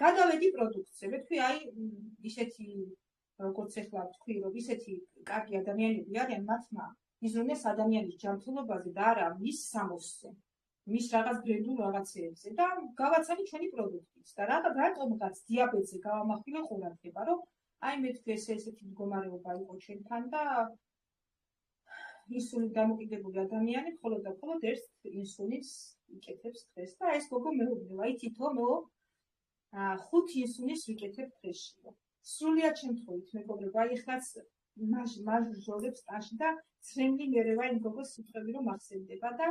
გადავედი პროდუქციაზე. ვთქვი, აი ისეთი როგორც ახლა ვთქვი, რომ ისეთი კარგი ადამიანები არიან, მათმა იზრუნეს ადამიანის ჯანმრთელობაზე და არა მის სამოსზე, მის რაღაც ბრენდულ რაღაცეებზე და გავაცანი ჩვენი პროდუქტიც და რატომღაც დიაბეტზე გავამახვილე ყურადღება, რომ აი მე თქვი ესეთი მდგომარეობა იყო ჩვენთან და ინსულინით დამოკიდებული ადამიანი მხოლოდ და მხოლოდ ერთ ინსულინს იკეთებს დღეს და ეს გოგო მეუბნება, აი თითო მე 5 ინსულინს ვიკეთებ დღეში. სრულიად შემთხვევით მეგობრებო, აი ეხლაც მაჟორებს ტაში და ცრემლი მერევა იმ გოგოს სიტყვები რომ ახსენდება და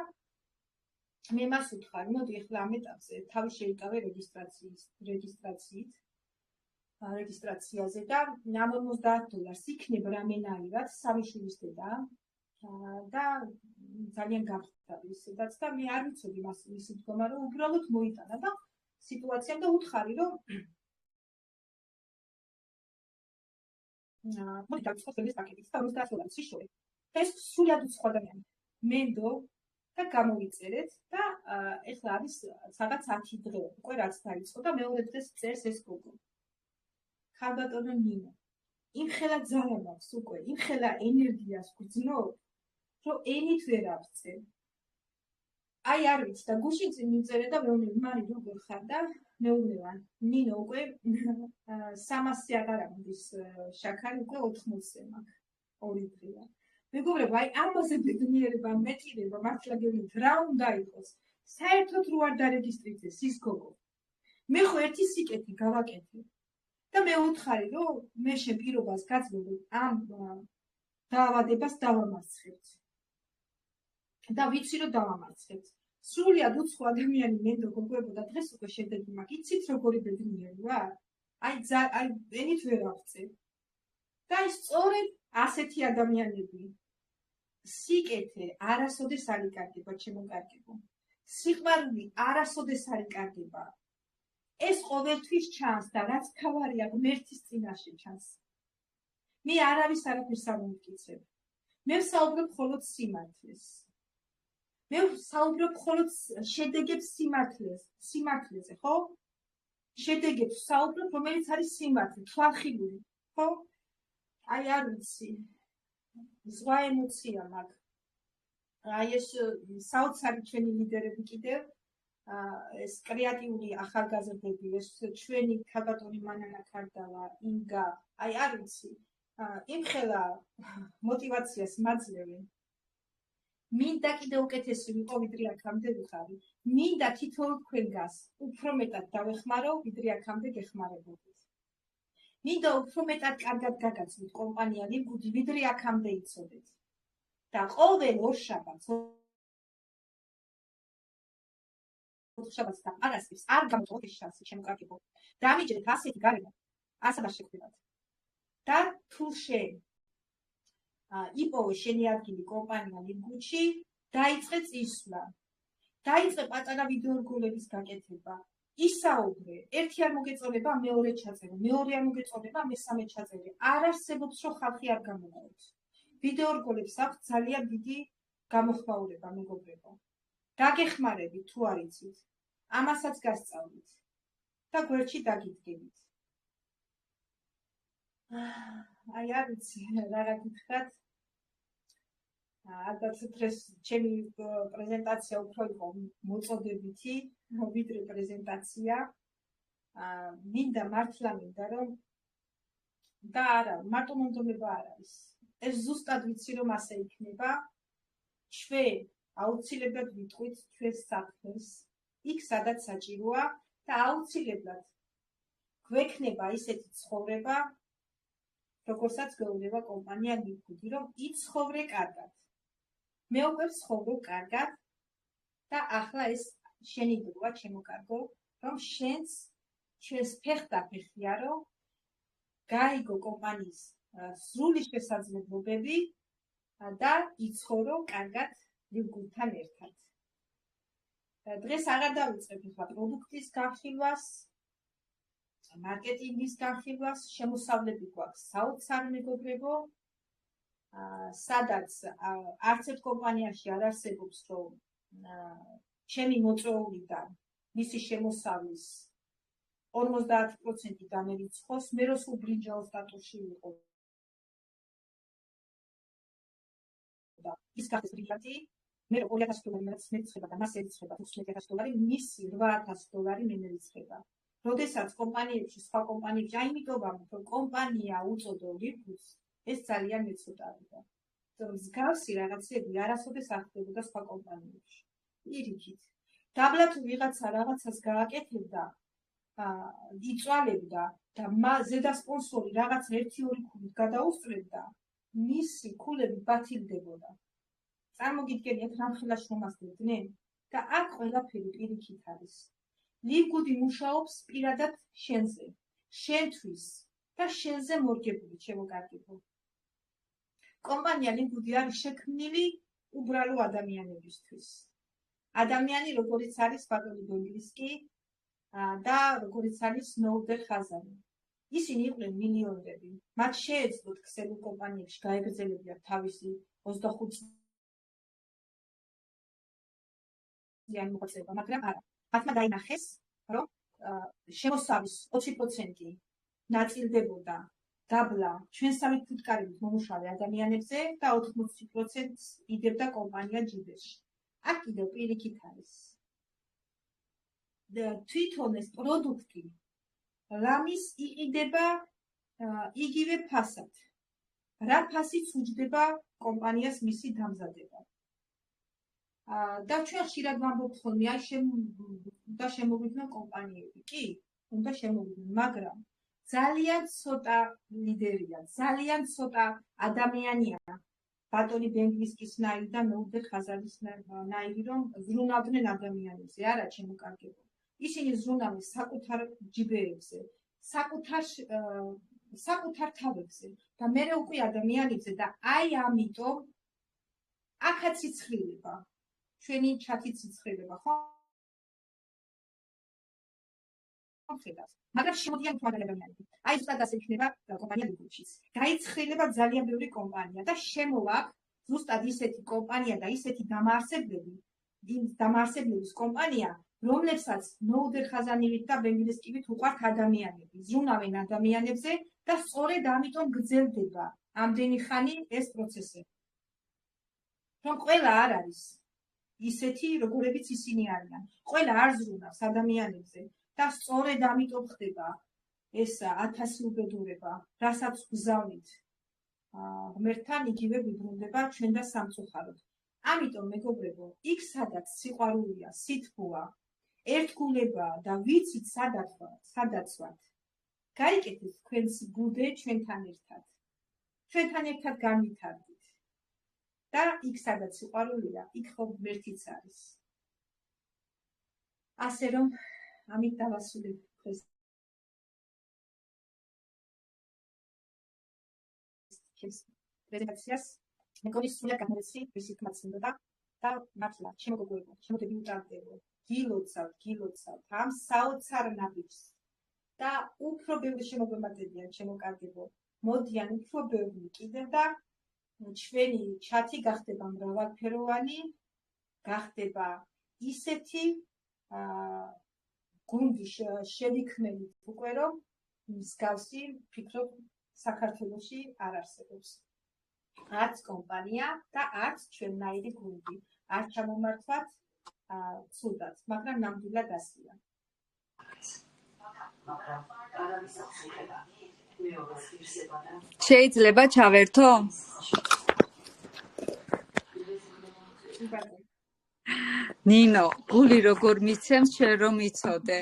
მე მას ვუთხარი, მოდი ეხლა ამ ეტაპზე თავი შეიკავე რეგისტრაციაზე და ამ $50 იქნებ რამენაირად სამი შვილის დედა და ძალიან გამხდარი ისედაც და მე არ ვიცოდი მისი მდგომა რომ უბრალოდ მოიტანა და სიტუაციამ და უთხარი რომ მოდი დავიწყოთ ეს პაკეტით და $50 შიშორი. ეს სულად უცხო ადამიანი. მენდო და გამოვიწერეთ და ეხლა არის სადაც 10 დღე უკვე რაც დაიწყო და მეორე დღეს წერს ეს გოგო. ქალბატონო ნინო, იმხელა ძალა მაქვს უკვე, იმხელა ენერგიას გძნობ, რომ ენით ვერ ავწე. აი არ ვიცი და გუშინ წინ მიწერე და მეუბნები მარი როგორ ხარ და მეუბნებან ნინო უკვე 300-ზე აღარ ამდის შაქარი უკვე 80-ზე მაქვს ორი დღეა. მეგობრებო, აი ამაზე ბედნიერება მეტირება მართლა გეუბნით რა უნდა იყოს. საერთოდ რო არ დარეგისტრირდეს ის გოგო. მე ხო ერთი სიკეთი გავაკეთე და მე ვუთხარი რომ მე შენ პირობას გაძლევ ამ დაავადებას დავამარცხებთ. და ვიცი რომ დავამარცხებთ. სრულიად უცხო ადამიანი მენდო გოგოებო და დღეს უკვე შედეგი მაქვს. იცით როგორი ბედნიერი ვარ? აი ენით ვერ ავწე. და ის სწორედ ასეთი ადამიანები სიკეთე არასოდეს არ იკარგება ჩემო კარგებო. სიყვარული არასოდეს არ იკარგება. ეს ყოველთვის ჩანს და რაც თავარია ღმერთის წინაშე ჩანს. მე არავის არაფერს არ მომკიცებ. მე ვსაუბრობ მხოლოდ სიმართლეს. მე ვსაუბრობ მხოლოდ შედეგებს სიმართლეზე, ხო? შედეგებს ვსაუბრობ, რომელიც არის სიმართლე, თვალხილული, ხო? აი არ ვიცი. ზღვა ემოცია მაქვს. აი ეს საოცარი ჩვენი ლიდერები კიდევ ეს კრეატიული ახალგაზრდები, ეს ჩვენი ქალბატონი მანანა ქარდავა, ინგა, აი არ ვიცი. იმხელა მოტივაციას მაძლევენ. მინდა კიდევ უკეთესი ვიყო, ვიდრე აქამდე ვიხარი. მინდა თითოეულ თქვენგანს უფრო მეტად დავეხმარო, ვიდრე აქამდე გეხმარებოდით. მინდა უფრო მეტად კარგად გაგაცნოთ კომპანია ლიბგუდი, ვიდრე აქამდე იცოდეთ. და ყოველ ორშაბათს და არასდროს არ გამოწვევთ ეს შანსი, ჩემო კარგებო. დამიჯერეთ ასეთი გარემო, ასად არ შეგხვდებათ. და თუ შენ იპოვე შენი ადგილი კომპანია ლიბგუდში, დაიწყე წისვლა. დაიწყე პატარა ვიდეორგოლების გაკეთება. ისაუბრე, ერთი არ მოგეწონება, მეორე ჩაწერე, მეორე არ მოგეწონება, მესამე ჩაწერე. არ არსებობს რომ ხალხი არ გამოყენებს. ვიდეორგოლებს აქვს ძალიან დიდი გამოხმაურება, მეგობრებო. დაგეხმარებით თუ არ იცით. ამასაც გასწავლით და გვერდში დაგიდგებით. აი არ ვიცი რა გითხრათ. ალბათ დღეს ჩემი პრეზენტაცია უფრო იყო მოწოდებითი, ვიდრე პრეზენტაცია. მინდა მართლა მინდა რომ და არა, მარტო მონდომება არ არის. ეს ზუსტად ვიცი რომ ასე იქნება. ჩვენ აუცილებლად ვიტყვით ჩვენს საქმეს, იქ სადაც საჭიროა და აუცილებლად გვექნება ისეთი ცხოვრება, როგორცაც გვეუბნება კომპანია ლიბგუდი, რომ იცხოვრე კარგად. მე უკვე ვცხოვრობ კარგად და ახლა ეს შენი დროა, ჩემო კარგო, რომ შენც ჩვენს ფეხდაფეხიარო, გაიგო კომპანიის სრული შესაძლებლობები და იცხოვრო კარგად ლიბგუდთან ერთად. დღეს აღარ დავიწყებ ახლა პროდუქტის განხილვას, მარკეტინგის განხილვას, შემოსავლები გვაქვს საოცარი მეგობრებო, სადაც არც ერთ კომპანიაში არ არსებობს რომ ჩემი მოწვეულიდან მისი შემოსავლის 50% დამერიცხოს, მე რო სულ ბრინჯაოს სტატუსში ვიყო და ის გახდეს ბრილიანტი, მე $2000 მეცხრება და მას ეცხრება $15000, მისი $8000 მე მეცხრება. როდესაც კომპანიებში, სხვა კომპანიებში, იმიტომ რომ კომპანია უწოდო ლიფტს, ეს ძალიან მეცოტავდა. მსგავსი რაღაცები არასოდეს არ ხდებოდა სხვა კომპანიებში. პირიქით. დაბლა თუ ვიღაცა რაღაცას გააკეთებდა, იწვალებდა და ზედა სპონსორი რაღაც 1-2 ქულით გადაუსწრებდა, მისი ქულები ბათილდებოდა. წარმოგიდგენიათ რამხელა შრომასდებდნენ და აქ ყველაფერი პირიქით არის. ლივგუდი მუშაობს პირადად შენზე, შენთვის და შენზე მორგებული შემოგარგებო. კომპანია ლივგუდი არის შექმნილი უბრალო ადამიანებისთვის. ადამიანი როგორიც არის ბატონი ბენგლისკი და როგორიც არის ნოუდერ ხაზანი. ისინი იყვნენ მილიონერები. მათ შეეძლოთ ქსელურ კომპანიებში გაეგრძელებინათ თავისი 25 წლიანი მოღვაწეობა, მაგრამ არა. მათმა დაინახეს, რომ შემოსავის 20% ნაწილდებოდა დაბლა ჩვენსავით ფუტკარებით მომუშავე ადამიანებზე და 80% იდებდა კომპანია ჯიბეში. აქ კიდევ პირიქით არის. თვითონ ეს პროდუქტი რამის იყიდება იგივე ფასად. რა ფასით უჯდება კომპანიას მისი დამზადება. და ჩვენ ხშირად ვამბობთ ხოლმე აი უნდა შემოვიდნენ კომპანიები. კი, უნდა შემოვიდნენ, მაგრამ ძალიან ცოტა ლიდერია, ძალიან ცოტა ადამიანია. ბატონი ბენგლისკის ნაირი და ნოუდერ ხაზანის ნაირი, რომ ზრუნავდნენ ადამიანებზე, არა ჩემოკარგებო. ისინი ზრუნავდნენ საკუთარ ჯიბეებზე, საკუთარ თავებზე და მერე უკვე ადამიანებზე და აი ამიტომ აქაც იცხრილება. ჩვენი ჩათი ციცხრილება, ხო? მაგრამ შემოდიან ადამიანები. აი ზუსტად ასე იქნება კომპანია ლიგუჩის. გაიცხრილება ძალიან ბევრი კომპანია და შემოვაქ ზუსტად ისეთი კომპანია და ისეთი დამაარსებლების კომპანია, რომლებსაც ნოუდერ ხაზანივით და ბენგლისკივით უყვართ ადამიანები. ზრუნავენ ადამიანებზე და სწორედ ამიტომ გრძელდება ამდენი ხანი ეს პროცესები. რომ ყველა არ არის ისეთი, როგორებიც ისინი არიან. ყველა არ ზრუნავს ადამიანებზე და სწორედ ამიტომ ხდება ეს 1000 უბედურება, რასაც გზავნით. ღმერთთან იგივე ვიბრუნდება ჩვენ და სამწუხაროდ. ამიტომ მეგობრებო, იქ სადაც სიყვარულია, სითბოა, ერთგულებაა და ვიცით სადაც ვართ. გაიკეთეთ თქვენს ბუდე ჩვენთან ერთად. ჩვენთან ერთად განვითარდით. და იქ სადაც სიყვარულია, იქ ხომ ღმერთიც არის. ასე რომ ამით დავასრულებ დღეს პრეზენტაციას. მეგონის სულად გამორეცი ვისით მაცინდა და მართლა შემოგოგვეყო, შემოდები უტარდებო. გილოცავთ ამ საოცარ ნაბიჯს და უფრო ბევრი შემოგვემატებიან შემოკარგებო. მოდიან უფრო ბევრი კიდევ და ჩვენი ჩათი გახდება მრავალფეროვანი, გახდება ისეთი გუნდი შევიქმნით უკვე, რომ მსგავსი ვფიქრობ საქართველოში არ არსებობს. არც კომპანია და არც ჩვენნაირი გუნდი. არ ჩამომართვათ ცუდად, მაგრამ ნამდვილად ასია. შეიძლება ჩავერთო? ნინო, გული როგორ მიცემს, შენ რომ იცოდე.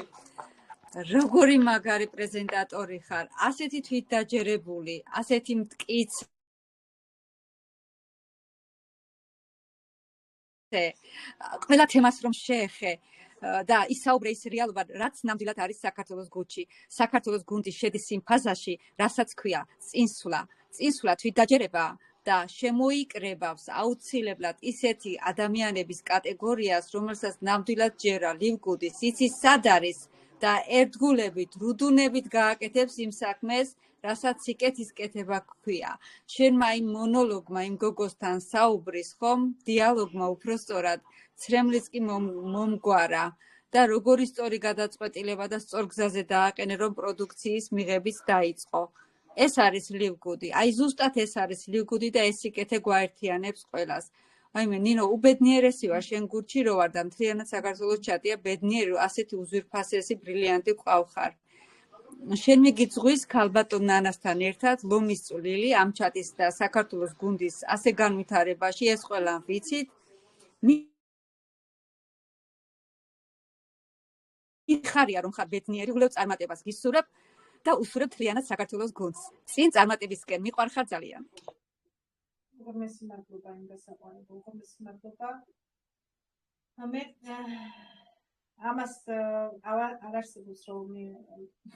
როგორი მაგარი პრეზენტატორი ხარ, ასეთი თვითდაჯერებული, ასეთი მტკიცე. ყველა თემას რომ შეეხე და ისაუბრე ის რეალობა, რაც ნამდვილად არის საქართველოს გუნდში. საქართველოს გუნდი შედის იმ ფაზაში, რასაც ქვია წინსვლა. წინსვლა თვითდაჯერება და შემოიკრებავს აუცილებლად ისეთი ადამიანების კატეგორიას, რომელსაც ნამდვილად ჯერა ლივგუდის, იცის სად არის და ერთგულებით, რუდუნებით გააკეთებს იმ საქმეს, რასაც სიკეთის კეთება ქვია. შენმა იმ მონოლოგმა, იმ გოგოსთან საუბრის ხომ, დიალოგმა უფრო სწორად, ცრემლიც კი მომგვარა და როგორი სწორი გადაწყვეტილება და სწორ გზაზე დააყენე, რომ პროდუქციის მიღებიც დაიწყო. ეს არის ლივგუდი. აი ზუსტად ეს არის ლივგუდი და ეს სიკეთე გვაერთიანებს ყველას. აიმე ნინო, უბედნიერესი ვარ შენ გურჩი რო ვარ და მთლიანად საქართველოს ჩატია ბედნიერი, რომ ასეთი უზვირფასესი ბრილიანტი ყავხარ. შენ მიგიძღვის ქალბატონ ნანასთან ერთად ლომის წვლილი ამ ჩატის და საქართველოს გუნდის ასე განვითარებაში, ეს ყველა ვიცით. მიხარია რომ ხარ ბედნიერი, გულევ წარმატებას გისურვებ და უსურვებ მთლიანად საქართველოს გუნდს. წინ წარმატებისკენ მიყვარხარ ძალიან. უღრმესი მადლობა იმ დასაყვანებლად, უღრმესი მადლობა. მე ამას არ არსებობს რომ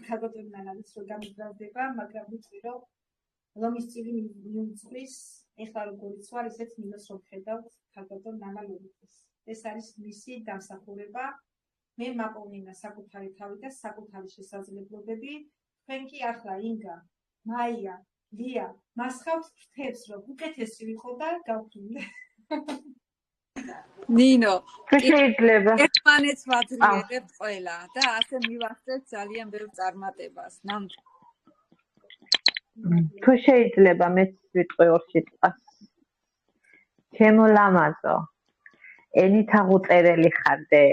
ქალბატონიდან არის რომ გამიგზავნება, მაგრამ ვიცი რომ ლომის წილი მიუძღვის, ეხლა როგორიც ვარ, ისეთ მინოს რომ ხედავთ ქალბატონ ნანა ლომის. ეს არის მისი დამსახურება. მე მაპოვნინა საკუთარი თავი და საკუთარი შესაძლებლობები. თქვენ კი ახლა ინგა, მაია, ლია, მას ხავთ ფრთებს რომ უკეთესი ვიყო და გავხდით. ნინო, შეიძლება ერთმანეთს ვაძლიერებთ ყველა და ასე მივახცეთ ძალიან ბევრ წარმატებას. თუ შეიძლება მეც ვიტყვი ორ სიტყვას. ჩემო ლამაზო, ენით აღუწერელი ხარდე.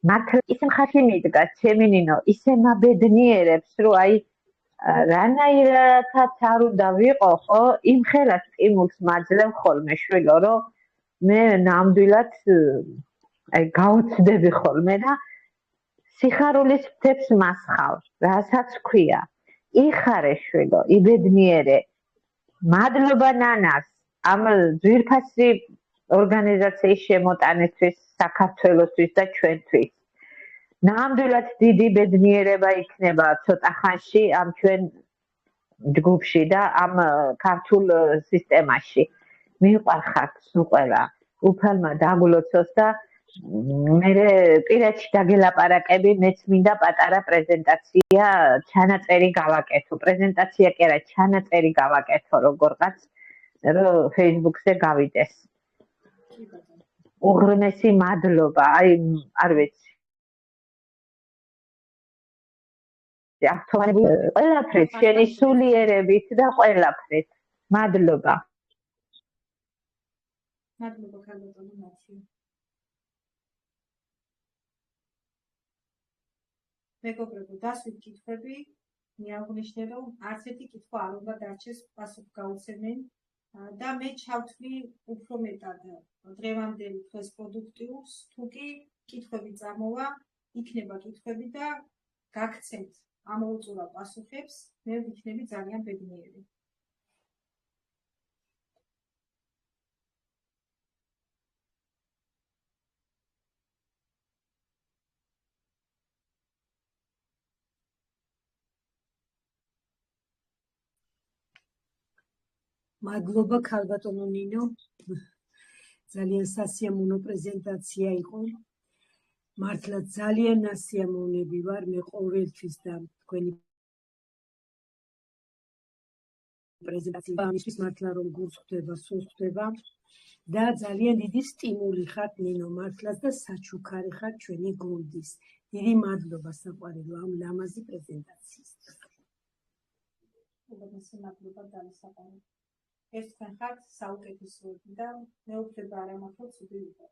მართლა ისე მხატი მიდგა ჩემი ნინო, ისე მაბედნიერებს, რომ აი რანაირადაც არ უნდა ვიყო, ხო, იმ ხელას სტიმულს მაძლევ ხოლმე შვილო, რომ მე ნამდვილად აი გაუცდები ხოლმე და სიხარულის ფრთებს მასხავ, რასაც ქვია. იხარე შვილო, იბედნიერე. მადლობა ნანას ამ ძვირფასი ორგანიზაციის შემოტანისთვის საქართველოსთვის და ჩვენთვის. ნამდვილად დიდი ბედნიერება იქნება ცოტა ხანში ამ ჩვენ ჯგუფში და ამ ქართულ სისტემაში. მიყვარხართ სულ ყველა. უფალმა დაგულოცოს და მე პირადში დაგელაპარაკები, მეც მინდა პატარა პრეზენტაცია ჩანაწერი გავაკეთო. პრეზენტაცია კი არა, ჩანაწერი გავაკეთო როგორღაც, რომ Facebook-ზე გავიდეს. უღრმესი მადლობა. აი, არ ვიცი. ყველაფრით, შენი სულიერებით და ყველაფრით. მადლობა. მადლობა ქალბატონო მათი. მეგობრებო, დასვით კითხვები, მე აღნიშნე რომ არც ერთი კითხვა არ უნდა დარჩეს პასუხგაუცემენ და მე ჩავთვლი უფრო მეტად დღევანდელი დღეს პროდუქტიულს, თუ კი კითხვები წამოვა, იქნება კითხვები და გაგცემთ ამოუწურავ პასუხებს, მე ვიქნები ძალიან ბედნიერი. მადლობა ქალბატონო ნინო. ძალიან სასიამოვნო პრეზენტაცია იყო. მართლა ძალიან ასიამოვნები ვარ მე ყოველთვის და თქვენი პრეზენტაცია ამისთვის მართლა რომ გულს ხვდება, სულს ხვდება და ძალიან დიდი სტიმული ხართ ნინო მართლაც და საჩუქარი ხართ ჩვენი გუნდის. დიდი მადლობა საყვარელო ამ ლამაზი პრეზენტაციისთვის. უღრმესი მადლობა დალისაყარეთ. ეს თქვენ ხართ საუკეთესოები და მეუფლება არ ამახო ცუდი ვიყო.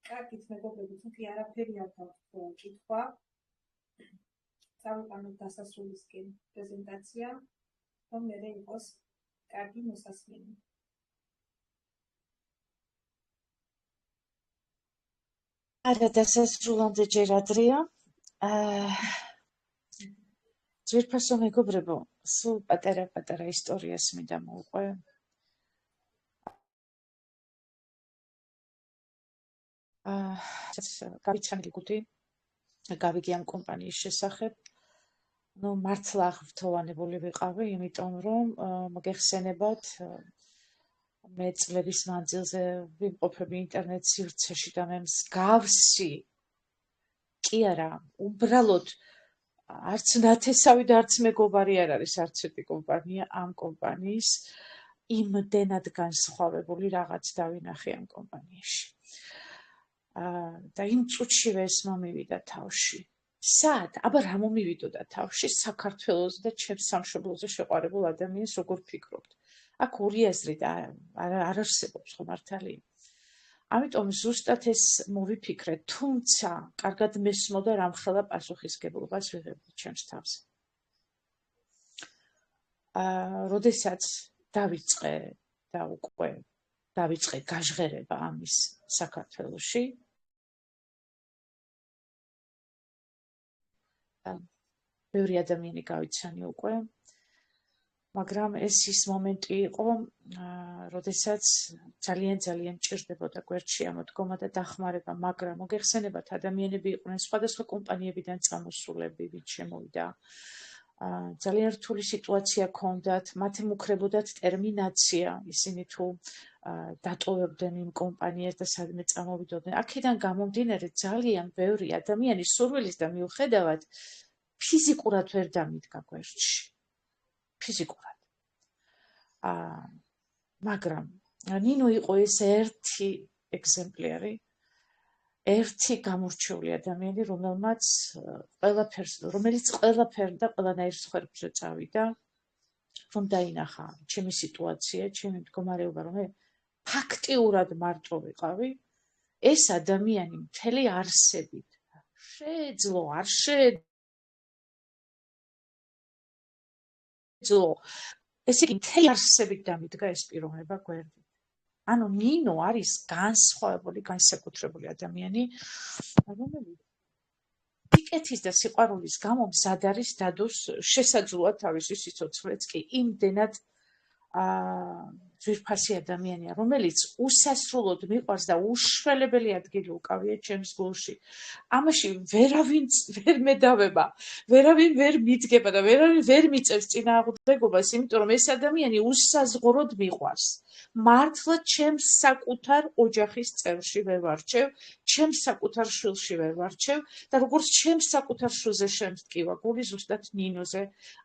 კარგით მეგობრები, თუ კი არაფერი არ გაქვთ კითხვა, წავიყვანოთ დასასრულისკენ პრეზენტაცია, რომ მერე იყოს კარგი მოსასმენი. არა დასასრულამდე ჯერ ადრეა. ძვირფასო მეგობრებო, სულ პატარა ისტორიას მინდა მოვყვე. გავიცანი გუთი, გავიგე ამ კომპანიის შესახებ. ნუ მართლა აღფრთოვანებული ვიყავი, იმიტომ რომ მოგეხსენებათ მე წლების მანძილზე ვიმყოფები ინტერნეტ სივრცეში და მე მსგავსი კი არა, უბრალოდ არც ნათესავი და არც მეგობარი არ არის არც ერთი კომპანია ამ კომპანიის იმდენად განსხვავებული რაღაც დავინახე ამ კომპანიაში. და იმ წუთშივე ეს მომივიდა თავში. სად? აბა რა მომივიდოდა თავში? საქართველოს და ჩემს სამშობლოზე შეყვარებულ ადამიანს როგორ ფიქრობთ? აქ ორი აზრი და არ არსებობს ხო მართალი? ამიტომ ზუსტად ეს მოვიფიქრე, თუმცა კარგად მესმოდა რამხელა პასუხისგებლობას ვიღებდი ჩემს თავზე. როდესაც დავიწყე და უკვე დავიწყე გაჟღერება ამის საქართველოში, ბევრი ადამიანი გავიცანი უკვე, მაგრამ ეს ის მომენტი იყო, როდესაც ძალიან მჭირდებოდა გვერდში ამოდგომა და დახმარება, მაგრამ მოგეხსენებათ, ადამიანები იყვნენ სხვადასხვა კომპანიებიდან წამოსულები, ვინც შემოვიდა. ძალიან რთული სიტუაცია ჰქონდათ, მათ ემუქრებოდათ ტერმინაცია, ისინი თუ დატოვებდნენ იმ კომპანიას და სადმე წამოვიდოდნენ. აქედან გამომდინარე ძალიან ბევრი ადამიანი სურვილის და მიუხედავად ფიზიკურად ვერ დამიდგა გვერდში. ფიზიკურად. მაგრამ ნინო იყო ეს ერთი ეგზემპლიარი, ერთი გამორჩეული ადამიანი, რომელიც ყველაფერ და ყველანაირ სხვერპლზე წავიდა, რომ დაინახა ჩემი სიტუაცია, ჩემი მდგომარეობა, რომ მე ფაქტიურად მარტო ვიყავი, ეს ადამიანი მთელი არსებით შეეძლო, არ შეეძლო, ესე იგი მთელი არსებით დამიდგა ეს პიროვნება გვერდით. ანუ ნინო არის განსხვავებული, განსაკუთრებული ადამიანი, რომელიც სიკეთის და სიყვარულის გამო მზად არის დადოს შესაძლოა თავისი სიცოცხლეც კი იმდენად ძვირფასი ადამიანია, რომელიც უსასრულოდ მიყვარს და უშველებელი ადგილი უკავია ჩემს გულში. ამაში ვერავინ ვერ მედავება, ვერავინ ვერ მიდგება და ვერავინ ვერ მიწევს წინააღმდეგობას, იმიტომ რომ ეს ადამიანი უსაზღვროდ მიყვარს. მართლა ჩემს საკუთარ ოჯახის წევრში ვერ ვარჩევ, ჩემს საკუთარ შვილში ვერ ვარჩევ და როგორც ჩემს საკუთარ შვილზე შემტკივა გული, ზუსტად ნინოზე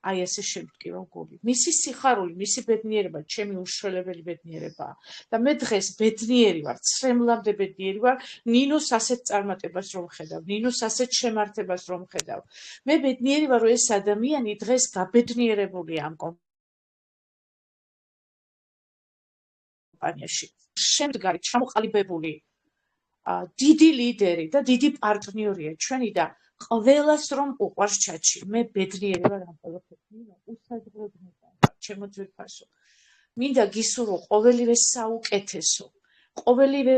აი ესე შემტკივა გული. მისი სიხარული, მისი ბედნიერება ჩემი უშველებელი ბედნიერებაა და მე დღეს ბედნიერი ვარ, ცრემლამდე ბედნიერი ვარ, ნინოს ასეთ წარმატებას რომ ხედავ, ნინოს ასეთ შემართებას რომ ხედავ. მე ბედნიერი ვარ, რომ ეს ადამიანი დღეს გაბედნიერებულია ამ კომპანიაში. შემდგარი, ჩამოყალიბებული დიდი ლიდერი და დიდი პარტნიორია ჩვენი და ყველას რომ უყვარს ჩაჩი. მე ბედნიერი ვარ ამ ყველაფერს, ნინო უსაზღვროდ მიყვარს, ჩემო ძვირფასო. მინდა გისურვო ყოველივე საუკეთესო, ყოველივე,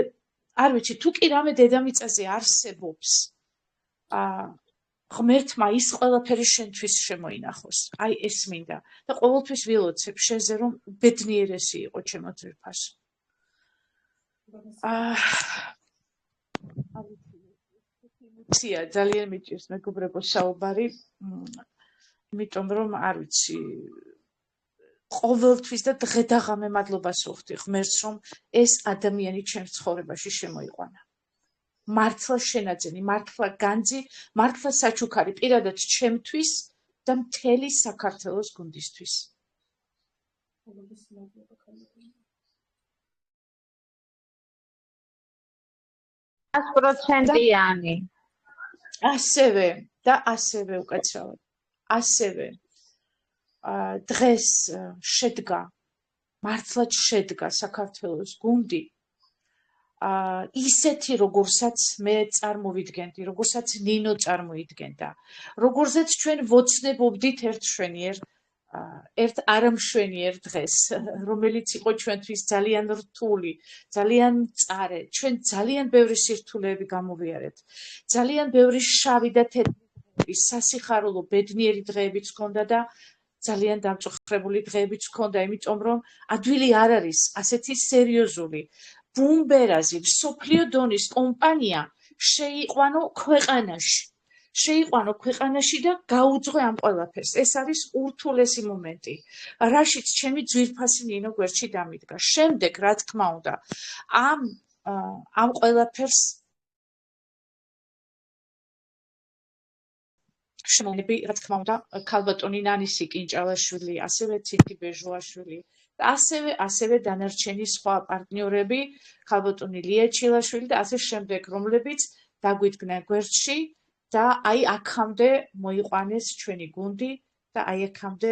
არ ვიცი, თუ კი რამე დედამიწაზე არსებობს, ღმერთმა ის ყველაფერი შენთვის შემოინახოს. აი ეს მინდა და ყოველთვის ვილოცებ შენზე, რომ ბედნიერესი იყო ჩემო ძვირფასო. ცია ძალიან მიჭირს მეგობრებო საუბარი, იმიტომ რომ არ ვიცი, ყოველთვის და დღე და ღამე მადლობას ვუხდი ღმერთს, რომ ეს ადამიანი ჩემს ცხოვრებაში შემოიყვანა. მართლა შენაძენი, მართლა განძი, მართლა საჩუქარი პირადად ჩემთვის და მთელი საქართველოს გუნდისთვის. 100%-იანი. ასევე და ასევე უკაცრავად. ასევე დღეს შედგა, მართლაც შედგა საქართველოს გუნდი, ისეთი როგორცაც მე წარმოვიდგენდი, როგორცაც ნინო წარმოიდგენდა, როგორცაც ჩვენ ვოცნებობდით ერთ არამშვენიერ დღეს, რომელიც იყო ჩვენთვის ძალიან რთული, ძალიან მწარე, ჩვენ ძალიან ბევრი სირთულეები გამოვიარეთ, ძალიან ბევრი შავი და თეთრი სასიხარულო ბედნიერი დღეებიც ჰქონდა და ძალიან დამწუხრებული დღეებიც ჰქონდა, იმიტომ რომ ადვილი არ არის ასეთი სერიოზული ბუმბერაზი მსოფლიო დონის კომპანია შეიყვანო ქვეყანაში, შეიყვანო ქვეყანაში და გაუძღვე ამ ყველაფერს. ეს არის ურთულესი მომენტი, რაშიც ჩემი ძვირფასი ნინო გვერდში დამიდგა. შემდეგ, რა თქმა უნდა, ამ ყველაფერს შემოვნები, რა თქმა უნდა, ქალბატონი ნანისი კინჭალაშვილი, ასევე ციტი ბეჟუაშვილი და ასევე დანარჩენი სხვა პარტნიორები, ქალბატონი ლია ჩილაშვილი და ასე შემდეგ, რომლებიც დაგვიდგნენ გვერდში და აი აქამდე მოიყვანეს ჩვენი გუნდი და აი აქამდე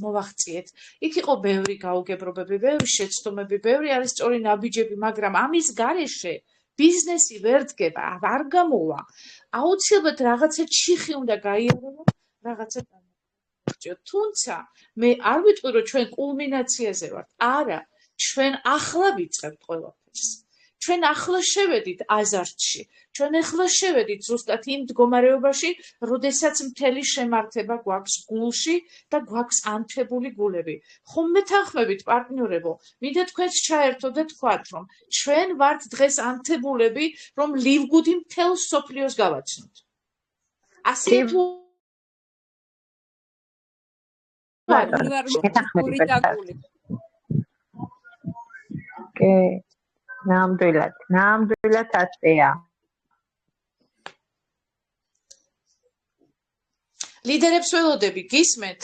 მოვაღწიეთ. იქ იყო ბევრი გაუგებრობები, ბევრი შეცდომები, ბევრი არის სწორი ნაბიჯები, მაგრამ ამის გარეშე ბიზნესი ვერ დგება, არ გამოვა. აუცილებლად რაღაცა ჩიხი უნდა გაიაროს, რაღაცა დამოუკიდებლად. თუმცა მე არ ვიტყვი, რომ ჩვენ კულმინაციაზე ვართ. არა, ჩვენ ახლა ვიწყებთ ყველაფერს. ჩვენ ახლა შევედით აზარტში. ჩვენ ახლა შევედით ზუსტად იმ მდგომარეობაში, როდესაც მთელი შემართება გვაქვს გულში და გვაქვს ანთებული გულები. ხომ მეთანხმებით პარტნიორებო, მინდა თქვენს ჩაერთოთ და თქვათ, რომ ჩვენ ვართ დღეს ანთებულები, რომ ლივგუდი მთელ სოფლიოს გავაცნოთ. ასე თუ ნამდვილად ასეა. ლიდერებს ველოდები, გისმენთ?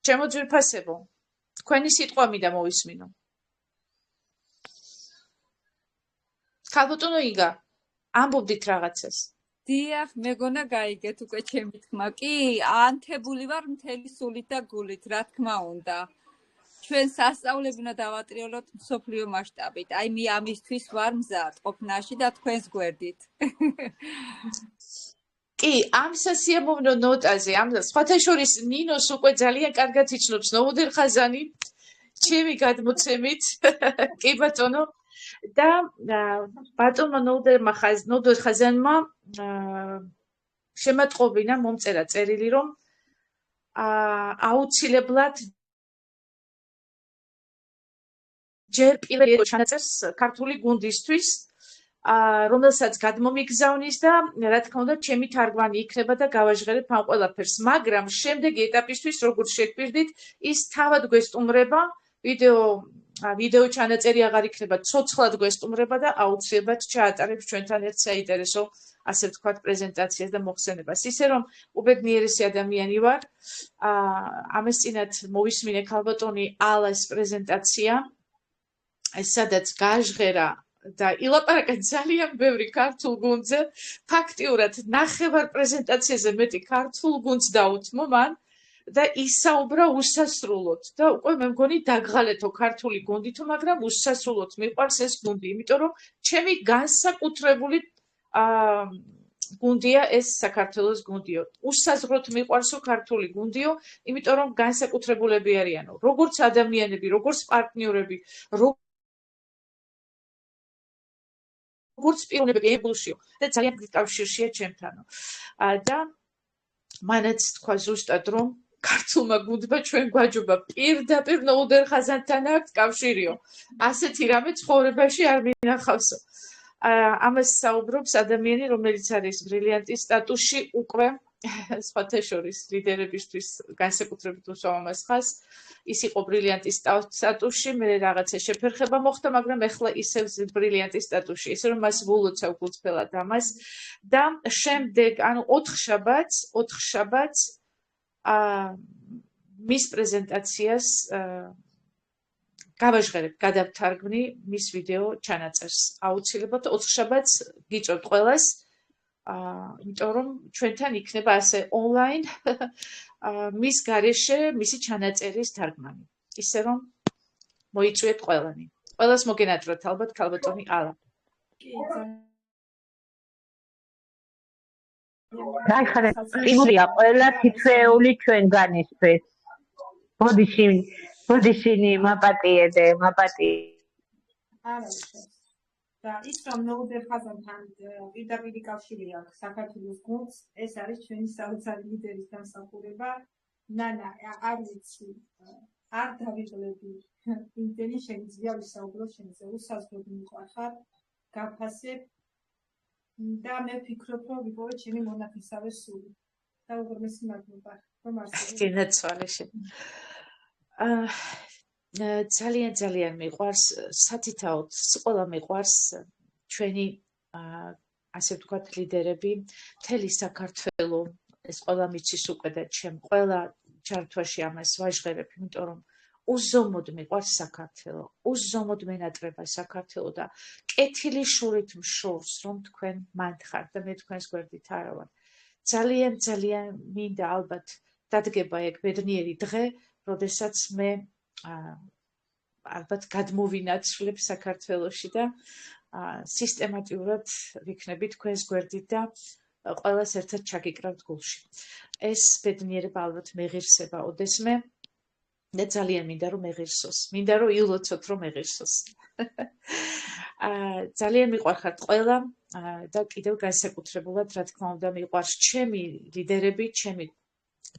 ჩემო ძვირფასებო, თქვენი სიტყვა მინდა მოვისმინო. ქალბატონო იგა, ამბობდით რაღაცას. დიახ, მეგონა გაიგეთ უკვე ჩემი თქმა. კი, ანთებული ვარ მთელი სულით და გულით, რა თქმა უნდა. ჩვენ სასწაულები უნდა დავატრიალოთ მსოფლიო მასშტაბით. აი მე ამისთვის ვარ მზად ყოფნაში და თქვენს გვერდით. კი, ამ სასიამოვნო ნოტაზე, ამ სხვათა შორის ნინოს უკვე ძალიან კარგად იცნობს ნოუდერ ხაზანი, ჩემი გადმოცემით, კი ბატონო, და ბატონმა ნოუდერ ხაზანმა შემატყობინა მომწერა წერილი, რომ აუცილებლად ჯერ პირველ ჩანაწერს ქართული გუნდისთვის, რომელსაც გადმომიგზავნის და რა თქმა უნდა ჩემი თარგმანი იქნება და გავაჟღერებ ამ ყველაფერს, მაგრამ შემდეგი ეტაპისთვის როგორც შეგვირდით, ის თავად გვესტუმრება, ვიდეო ჩანაწერი აღარ იქნება, ცოცხლად გვესტუმრება და აუცილებლად ჩაატარებს ჩვენთან ერთ საინტერესო, ასე ვთქვათ, პრეზენტაციას და მოხსენებას. ისე რომ უბედნიერესი ადამიანი ვარ, ამასწინათ მოვისმინე ქალბატონი ალას პრეზენტაცია, სადაც გააჟღერა და ილაპარაკა ძალიან ბევრი ქართულ გუნდზე, ფაქტიურად ნახევარ პრეზენტაციაზე მეტი ქართულ გუნდს დაუთმო მან და ისაუბრა უსასრულოდ და უკვე მე მგონი დაგღალეთო ქართული გუნდითო, მაგრამ უსასრულოდ მიყვარს ეს გუნდი, იმიტომ რომ ჩემი განსაკუთრებული გუნდია ეს საქართველოს გუნდიო. უსაზღვროდ მიყვარსო ქართული გუნდიო, იმიტომ რომ განსაკუთრებულები არიანო, როგორც ადამიანები, როგორც პარტნიორები, როგორც პიროვნებები ებულშიო და ძალიან დიდ კავშირშია ჩემთანო. და მანაც თქვა ზუსტად რომ ქართულმა გუნდმა ჩვენ გვაჯობა პირდაპირ ნოუდერ ხაზანთან აქვს კავშირიო. ასეთი რამე ცხოვრებაში არ მინახავსო. ამას საუბრობს ადამიანი, რომელიც არის ბრილიანტის სტატუსში უკვე სხვათა შორის ლიდერებისთვის განსაკუთრებით უსვამას ხაზს. ის იყო ბრილიანტის სტატუსში, მე რაღაცა შეფერხება მოხდა, მაგრამ ეხლა ისევ ბრილიანტის სტატუსში, ისე რომ მას ვულოცავ გულწრფელად ამას და შემდეგ, ანუ 4 შაბათს მის პრეზენტაციას გავაჟღერებ, გადავთარგმნი მის ვიდეო ჩანაწერს. აუცილებლად 4 შაბათს გიწევთ ყველას, იმიტომ რომ ჩვენთან იქნება ასე ონლაინ მის გარეშე მისი ჩანაწერის თარგმანი. ისე რომ მოიწვიეთ ყველანი. ყველას მოგენატროთ ალბათ ქალბატონი ალა. გაიხარე, სტიმულია ყველა თითოეული ჩვენგანისთვის. ბოდიში მაპატიედე. და ის რომ ნოუდერ ხაზანთან პირდაპირ კავშირი აქვს საქართველოს გუნდს, ეს არის ჩვენი საოცარი ლიდერის დამსახურება. ნანა, არ ვიცი, არ დავიღლები. იმდენი შეიძლება ვისაუბრო შენზე, უსაზღვროდ მიყვარხარ, გაფასებ და მე ვფიქრობ, რომ ვიპოვე ჩემი მონათესავე სული. და უღრმესი მადლობა რომ არსებობთ. გენაცვალეში. ძალიან მიყვარს სათითაოდ ყველა მიყვარს ჩვენი ასე ვთქვათ ლიდერები მთელი საქართველო ეს ყველა მიცის უკვე და ჩემ ყველა ჩართვაში ამას ვაჟღერებ იმიტომ რომ უზომოდ მიყვარს საქართველო უზომოდ მენატრება საქართველო და კეთილი შურით მშურს რომ თქვენ მანდ ხართ და მე თქვენს გვერდით არა ვარ ძალიან მინდა ალბათ დადგება ეგ ბედნიერი დღე როდესაც მე ალბათ გადმოვინაცვლებ საქართველოში და სისტემატურად ვიქნები თქვენს გვერდით და ყველას ერთად ჩაგიკრავთ გულში. ეს ბედნიერება ალბათ მეღირსება ოდესმე და ძალიან მინდა რომ მეღირსოს. მინდა რომ ილოცოთ რომ მეღირსოს. ძალიან მიყვარხართ ყველა და კიდევ განსაკუთრებულად რა თქმა უნდა მიყვარს ჩემი ლიდერები, ჩემი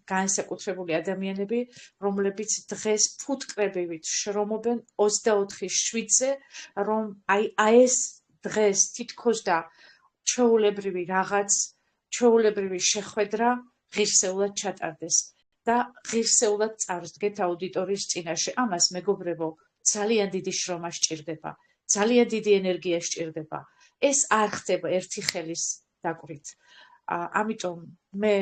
განსაკუთრებული ადამიანები, რომლებიც დღეს ფუტკრებივით შრომობენ 24/7-ზე, რომ აი ეს დღეს თითქოს და ჩვეულებრივი რაღაც, ჩვეულებრივი შეხვედრა ღირსეულად ჩატარდეს და ღირსეულად წარსდგეთ აუდიტორიის წინაშე. ამას მეგობრებო, ძალიან დიდი შრომა სჭირდება, ძალიან დიდი ენერგია სჭირდება. ეს არ ხდება ერთი ხელის დაკვირით. ამიტომ მე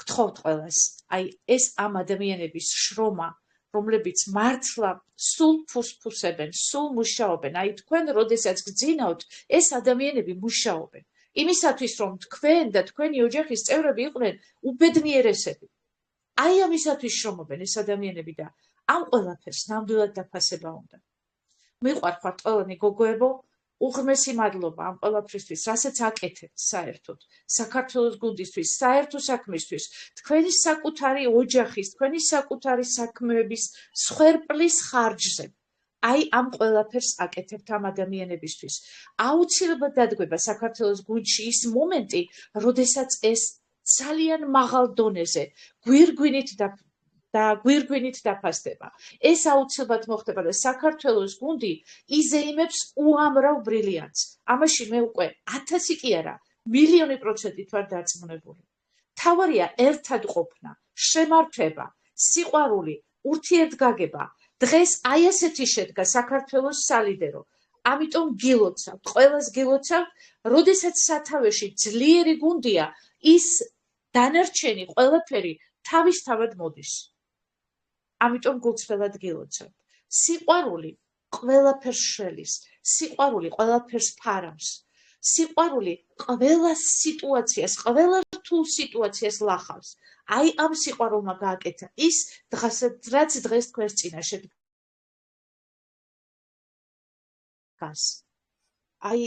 გთხოვთ ყველას, აი ეს ამ ადამიანების შრომა, რომლებიც მართლა სულ ფუსფუსებენ, სულ მუშაობენ, აი თქვენ როდესაც გძინავთ, ეს ადამიანები მუშაობენ. იმისათვის რომ თქვენ და თქვენი ოჯახის წევრები იყვნენ უბედნიერესები. აი ამისათვის შრომობენ ეს ადამიანები და ამ ყველაფერს ნამდვილად დაფასება უნდა. მიყვარხართ ყველანი გოგოებო, უღრმესი მადლობა ამ ყველაფრისთვის, რასაც აკეთებთ საერთოდ საქართველოს გუნდისთვის, საერთო საქმისთვის, თქვენი საკუთარი ოჯახის, თქვენი საკუთარი საქმეების სხერპლის ხარჯზე. აი ამ ყველაფერს აკეთებთ ამ ადამიანებისთვის. აუცილებლად დადგება საქართველოს გუნდში ის მომენტი, როდესაც ეს ძალიან მაღალ დონეზე გვირგვინით დაფასდება. ეს აუცილებლად მოხდება და საქართველოს გუნდი იზეიმებს უამრავ ბრილიანტს. ამაში მე უკვე 1000 კი არა, 1,000,000% ვარ დარწმუნებული. თავარია ერთად ყოფნა, შემართება, სიყვარული, ურთიერთგაგება. დღეს აი ასეთი შედგა საქართველოს სალიდერო. ამიტომ გილოცავთ, ყველას გილოცავთ, როდესაც სათავეში ძლიერი გუნდია, ის დანარჩენი ყველაფერი თავისთავად მოდის. ამიტომ გულწრფელად გილოცავთ. სიყვარული ყველაფერს შველის, სიყვარული ყველაფერს ფარავს. სიყვარული ყველა სიტუაციას, ყველა რთულ სიტუაციას ლახავს. აი ამ სიყვარულმა გააკეთა ის, რაც დღეს თქვენს წინაშე დგას. აი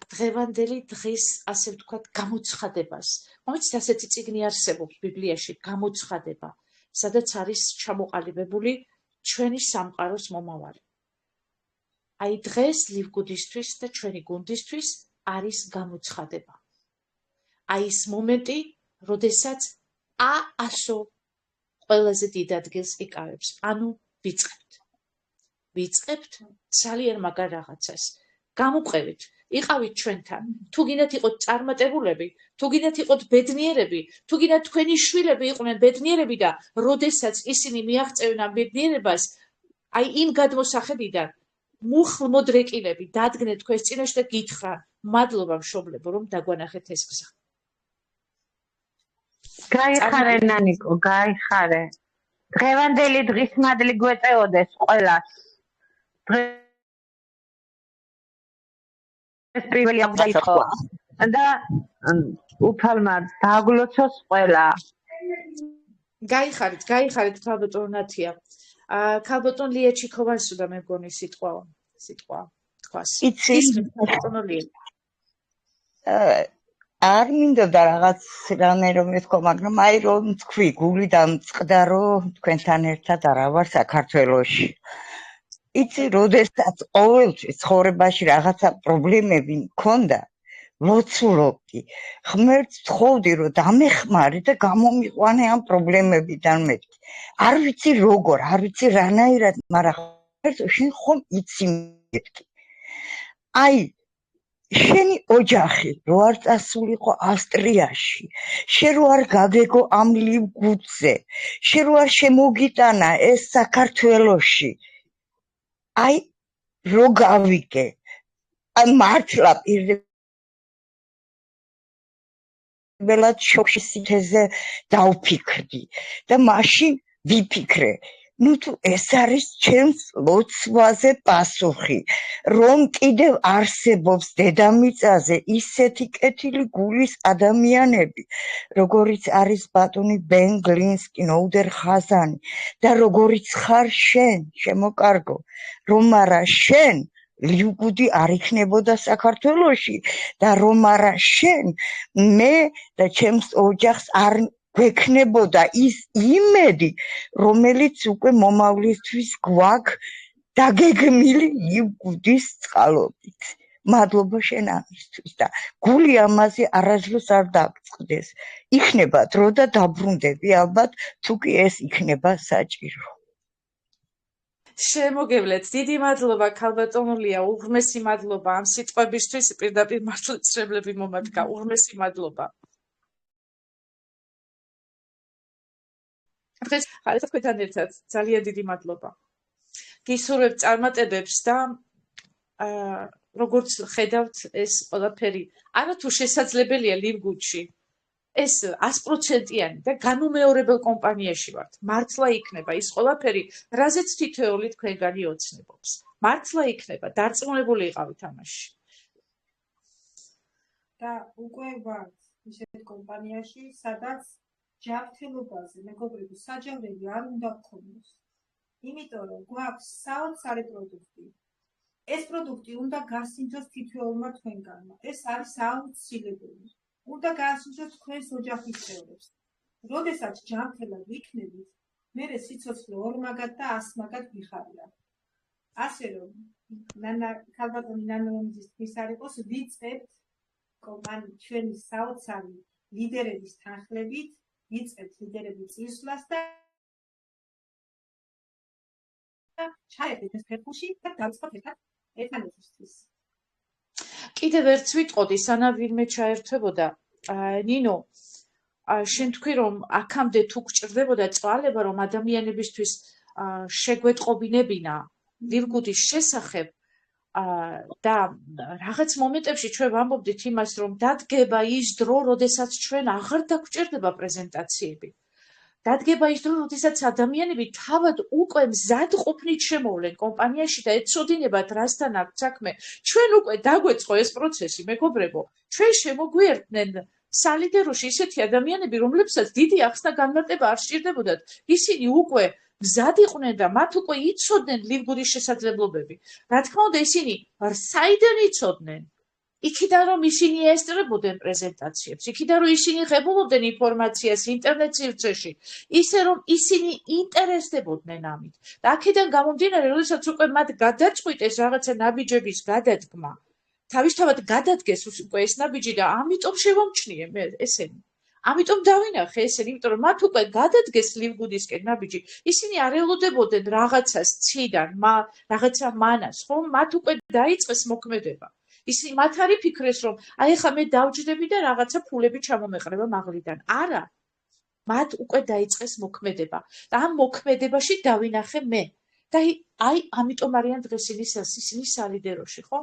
დღევანდელი დღის, ასე ვთქვათ, გამოცხადებას. მომიცით, ასეთი წიგნი არსებობს ბიბლიაში, გამოცხადება, სადაც არის ჩამოყალიბებული ჩვენი სამყაროს მომავალი. აი დღეს ლივგუდისთვის და ჩვენი გუნდისთვის არის გამოცხადება. აი ის მომენტი, როდესაც ASO ყველაზე დიდ ადგილს იკავებს. ანუ ვიწყებთ ძალიან მაგარ რაღაცას. გამოყევით, იყავით ჩვენთან. თუ გინდათ იყოთ წარმატებულები, თუ გინდათ იყოთ ბედნიერები, თუ გინდათ თქვენი შვილები იყვნენ ბედნიერები და როდესაც ისინი მიაღწევენ ამ ბედნიერებას, აი იმ გადმოსახედიდან მუხლმოდრეკილები დადგნენ თქვენს წინაშე და გითხრა, მადლობა მშობლებო, რომ დაგვანახეთ ეს გზა. გაიხარე ნანიკო, გაიხარე. დღევანდელი დღის მადლი გვეწეოდეს ყველას. ეს პირველი აღწერა და უფალმა დაგლოცოს ყველა. გაიხარით ქალბატონ ნათია. ქალბატონ ლია ჩიქოვანსუდა მე მგონი სიტყვა თქვას. იცი ქალბატონო ლია. არ მინდოდა რაღაც რამე რომ ეთქვა, მაგრამ აი რომ თქვი, გული დამწყდა რომ თქვენთან ერთად არა ვარ საქართველოში. იცი, როდესაც ყოველთვის ცხოვრებაში რაღაცა პრობლემები მქონდა, ლოცულობდი. ღმერთს ვთხოვდი რომ დამეხმარე და გამომიყვანე ამ პრობლემებიდან მეთქი. არ ვიცი როგორ, არ ვიცი რანაირად, მაგრამ ღმერთო შენ ხომ იცი მეთქი. აი შენი ოჯახი რო არ წასულიყო ავსტრიაში, შენ რო არ გაგეგო ამ ლივგუთზე, შენ რო არ შემოგიტანა ეს საქართველოში, აი რო გავიგე, აი მართლა პირველად შოქში სითეზე დავფიქრდი და მაშინ ვიფიქრე, ну თუ ეს არის ჩემს ლოცვაზე პასუხი, რომ კიდევ არსებობს დედამიწაზე ისეთი კეთილი გულის ადამიანები, როგორიც არის ბატონი ბენ გლინსკი, ნოუდერ ხაზანი და როგორიც ხარ შენ, შემოკარგო, რომ არა შენ ლივგუდი არ იქნებოდა საქართველოში და რომ არა შენ მე და ჩემს ოჯახს არ გვექნებოდა ის იმედი, რომელიც უკვე მომავლისთვის გვაქვს დაგეგმილი ლივგუდის წყალობით. მადლობა შენ ამისთვის და გული ამაზე არასდროს არ დაგწყდეს. იქნება დრო და დაბრუნდები ალბათ, თუ კი ეს იქნება საჭირო. შემოგევლეთ, დიდი მადლობა ქალბატონულია, უღრმესი მადლობა ამ სიტყვებისთვის, პირდაპირ მართლმსწრებლები მომადგა, უღრმესი მადლობა. დღეს ხარეთ თქვენთან ერთად, ძალიან დიდი მადლობა. გისურვებთ წარმატებებს და როგორც ხედავთ ეს ყველაფერი, არათუ შესაძლებელია ლივგუთში, ეს 100%-იანი და განუმეორებელ კომპანიაში ვართ. მართლა იქნება ის ყველაფერი, რაზეც თითოეული თქვენგანი ოცნებობს. მართლა იქნება, დარწმუნებული იყავით ამაში. და უკვე ვართ ისეთ კომპანიაში, სადაც ჯანმრთელობაზე მეგობრები საჯარები არ უნდა გქონდეს. იმიტომ რომ გვაქვს საოცარი პროდუქტი. ეს პროდუქტი უნდა გასინჯოს თითოეულმა თქვენგანმა. ეს არის აუცილებელი. უნდა გაასინჯოს თქვენს ოჯახის წევრებს. როდესაც ჯანმრთელად ვიქნებით, მერე სიცოცხლე ორმაგად და ასმაგად გიხარია. ასე რომ, ქალბატონი ნანომიზის თქმის არ იყოს, ვიწყებთ კომპანია ჩვენი საოცარი ლიდერების თანხლებით, ვიწყებთ ლიდერების წინსვლას და ჩაერდეთ ეს ფეხბურთში და დავიწყოთ ერთმანეთისთვის. კიდევ ერთ ვიტყოდი, სანამ ვინმე ჩაერთვებოდა, ნინო, შენ თქვი რომ აქამდე თუ გჭირდებოდა წვალება, რომ ადამიანებისთვის შეგვეტყობინებინა ლივგუდის შესახებ და რაღაც მომენტებში ჩვენ ვამბობდით იმას, რომ დადგება ის დრო, როდესაც ჩვენ აღარ დაგვჭირდება პრეზენტაციები. დადგება ის დრო, როდესაც ადამიანები თავად უკვე მზადყოფნით შემოვლენ კომპანიაში და ეცოდინებათ რასთან აქვს საქმე. ჩვენ უკვე დაგვეწყო ეს პროცესი, მეგობრებო. ჩვენ შემოგვიერთდნენ სალიდეროში ისეთი ადამიანები, რომლებსაც დიდი ახსნა განმარტება არ სჭირდებოდათ. ისინი უკვე მზად იყვნენ და მათ უკვე იცოდნენ ლივგუდის შესაძლებლობები. რა თქმა უნდა, ისინი საიდან იცოდნენ? იქიდან რომ ისინი ესწრებოდნენ პრეზენტაციებს, იქიდან რომ ისინი ღებულობდნენ ინფორმაციას ინტერნეტ სივრცეში, ისე რომ ისინი ინტერესდებოდნენ ამით. და აქედან გამომდინარე, როდესაც უკვე მათ გადაწყვიტეს რაღაცა ნაბიჯების გადადგმა, თავისთავად გადადგეს უკვე ეს ნაბიჯი და ამიტომ შევამჩნიე მე ესენი. ამიტომ დავინახე ესენი, იმიტომ რომ მათ უკვე გადადგეს ლივგუდისკენ ნაბიჯი, ისინი არ ელოდებოდნენ რაღაცას ციდან, რაღაცა მანას, ხო? მათ უკვე დაიწყეს მოქმედება. ისინი მათ არ იფიქრეს, რომ აი ხა მე დავჯდები და რაღაცა ფულები ჩამომეყრება მაღლიდან. არა. მათ უკვე დაიწყეს მოქმედება და ამ მოქმედებაში დავინახე მე. და აი ამიტომ არიან დღეს ისინი სალიდეროში, ხო?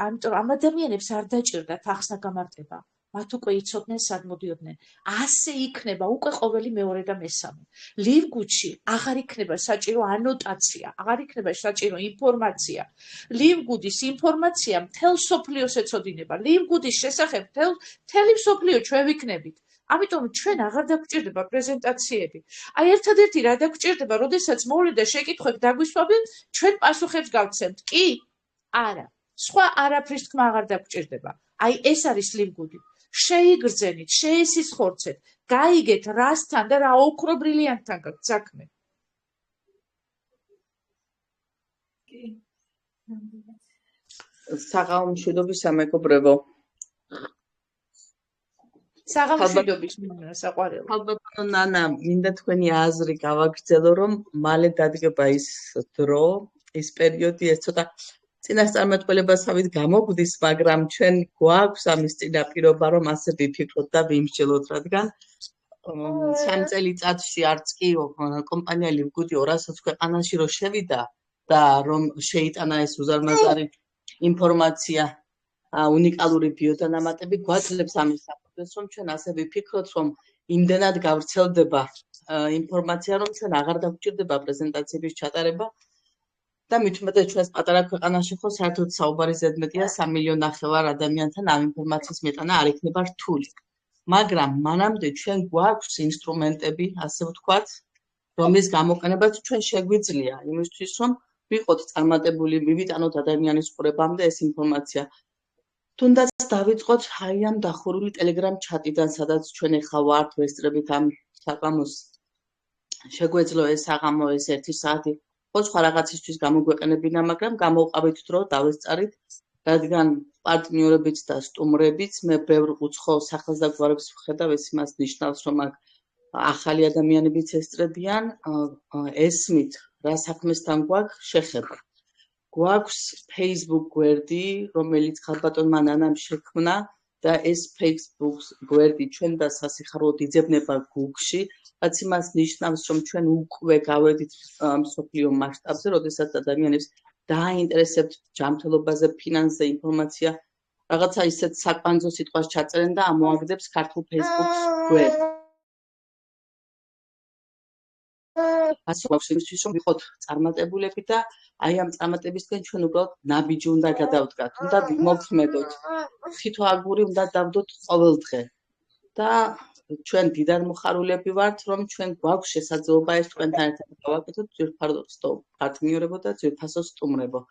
ამიტომ ამ ადამიანებს არ დაჭირდათ ახსნა გამარტება. მათ უკვე იცოდნენ სად მოდიოდნენ. ასე იქნება უკვე ყოველი მეორე და მესამე. ლივგუდში აღარ იქნება საჭირო ანოტაცია, აღარ იქნება საჭირო ინფორმაცია. ლივგუდის ინფორმაცია მთელ სოფლიოს ეცოდინება. ლივგუდის შესახებ მთელი სოფლიო ჩვენ ვიქნებით. ამიტომ ჩვენ აღარ დაგვჭირდება პრეზენტაციები. აი ერთადერთი რა დაგვჭირდება, როდესაც მოვლენ და შეკითხვებს დაგვისვამენ, ჩვენ პასუხებს გავცემთ. კი? არა. სხვა არაფრის თქმა აღარ დაგვჭირდება. აი ეს არის ლივგუდი. შეიგრძენით, შეესისხორცეთ, გაიგეთ რასთან და რა ოქრო ბრილიანტთან გაქვთ საქმე. საღამომშვიდობის სამეგობრებო. საღამომშვიდობის საყვარელო. ხალბატონო ნანა, მინდა თქვენი აზრი გავაგრძელო, რომ მალე დადგება ის დრო, ის პერიოდი, ეს ცოტა წინასწარმეტყველებასავით გამოგვდის, მაგრამ ჩვენ გვაქვს ამის წინაპირობა, რომ ასე ვიფიქროთ და ვიმსჯელოთ, რადგან 3 წელიწადში არც კი კომპანია ლივგუდი 200 ქვეყანაში რო შევიდა და რომ შეიტანა ეს უზარმაზარი ინფორმაცია, უნიკალური ბიოდანამატები, გვაძლევს ამის საფუძველს, რომ ჩვენ ასე ვიფიქროთ, რომ იმდენად გავრცელდება ინფორმაცია, რომ ჩვენ აღარ დაგვჭირდება პრეზენტაციების ჩატარება და მით უმეტეს ჩვენს პატარა ქვეყანაში ხო საერთოდ საუბარი ზედმეტია 3,5 მილიონ ადამიანთან ამ ინფორმაციის მეტანა არ იქნება რთული. მაგრამ მანამდე ჩვენ გვაქვს ინსტრუმენტები, ასე ვთქვათ, რომლის გამოყენებაც ჩვენ შეგვიძლია იმისთვის, რომ ვიყოთ წარმატებული, მივიტანოთ ადამიანის ყურებამდე ეს ინფორმაცია. თუნდაც დავიწყოთ აი ამ დახურული Telegram ჩატიდან, სადაც ჩვენ ახლა ვართ, ვესწრებით ამ საღამოს. შეგვეძლო ეს საღამო, ეს 1 საათი ხო სხვა რაღაცისთვის გამოგვეყენებინა, მაგრამ გამოვყავით დრო, დავესწარით, რადგან პარტნიორებიც და სტუმრებიც მე ბევრ უცხო სახელს და გვარებს ვხედავ, ეს იმას ნიშნავს, რომ აქ ახალი ადამიანებიც ესწრებიან, ესმით, რა საქმესთან გვაქვს შეხება. გვაქვს Facebook გვერდი, რომელიც ხალბატონმა ნანამ შექმნა და ეს Facebook გვერდი ჩვენ და სასიხარულოდ იძებნება Google-ში, რაც იმას ნიშნავს, რომ ჩვენ უკვე გავედით მსოფლიო მასშტაბზე, როდესაც ადამიანებს დააინტერესებთ ჯანმრთელობაზე, ფინანსზე ინფორმაცია, რაღაცა ისეთ საკვანძო სიტყვას ჩაწერენ და ამოაგდებს ქართულ Facebook-ს გვერდს. ასე გვაქვს იმისთვის, რომ ვიყოთ წარმატებულები და აი ამ წარმატებისგან ჩვენ უბრალოდ ნაბიჯი უნდა გადავდგათ, უნდა ვიმოქმედოთ. თითო აგური უნდა დავდოთ ყოველ დღე. და ჩვენ დიდად მოხარულები ვართ, რომ ჩვენ გვაქვს შესაძლებლობა ეს თქვენთან ერთად გავაკეთოთ ძვირფასო პარტნიორებო და ძვირფასო სტუმრებო.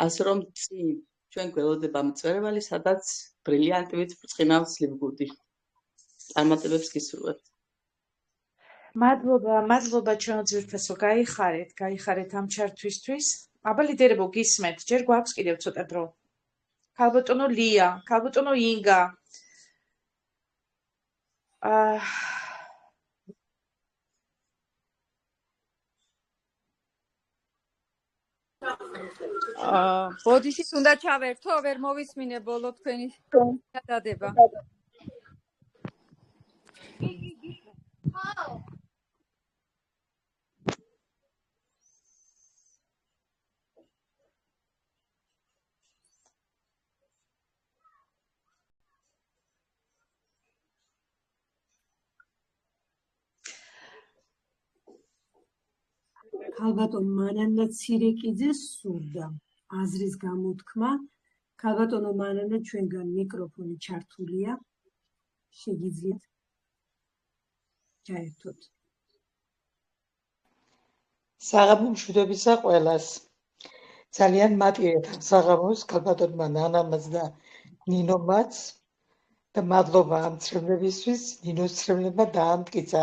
ასე რომ წინ ჩვენ გველოდება მწვერვალი, სადაც ბრილიანტივით ბრწყინავს ლივგუდი. წარმატებებს გისურვებთ. მადლობა ჩვენო ძვირფასო, გაიხარეთ ამ ჩართვისთვის. აბა ლიდერებო გისმენთ, ჯერ გვაქვს კიდევ ცოტა დრო. ქალბატონო ლია, ქალბატონო ინგა. ბოდიშიც უნდა ჩავერთო, ვერ მოვისმინე ბოლო თქვენი დადება. ქალბატონ მანანა ცირეკიძეს სურდა აზრის გამოთქმა. ქალბატონო მანანა, ჩვენგან მიკროფონი ჩართულია, შეგიძლიათ ჩაერთოთ. საღამო მშვიდობისა ყველას. ძალიან მატირეთ ამ საღამოს ქალბატონმა ნანამაც და ნინომაც და მადლობა ამ ცრემლებისთვის. ნინოს ცრემლებმა დაამტკიცა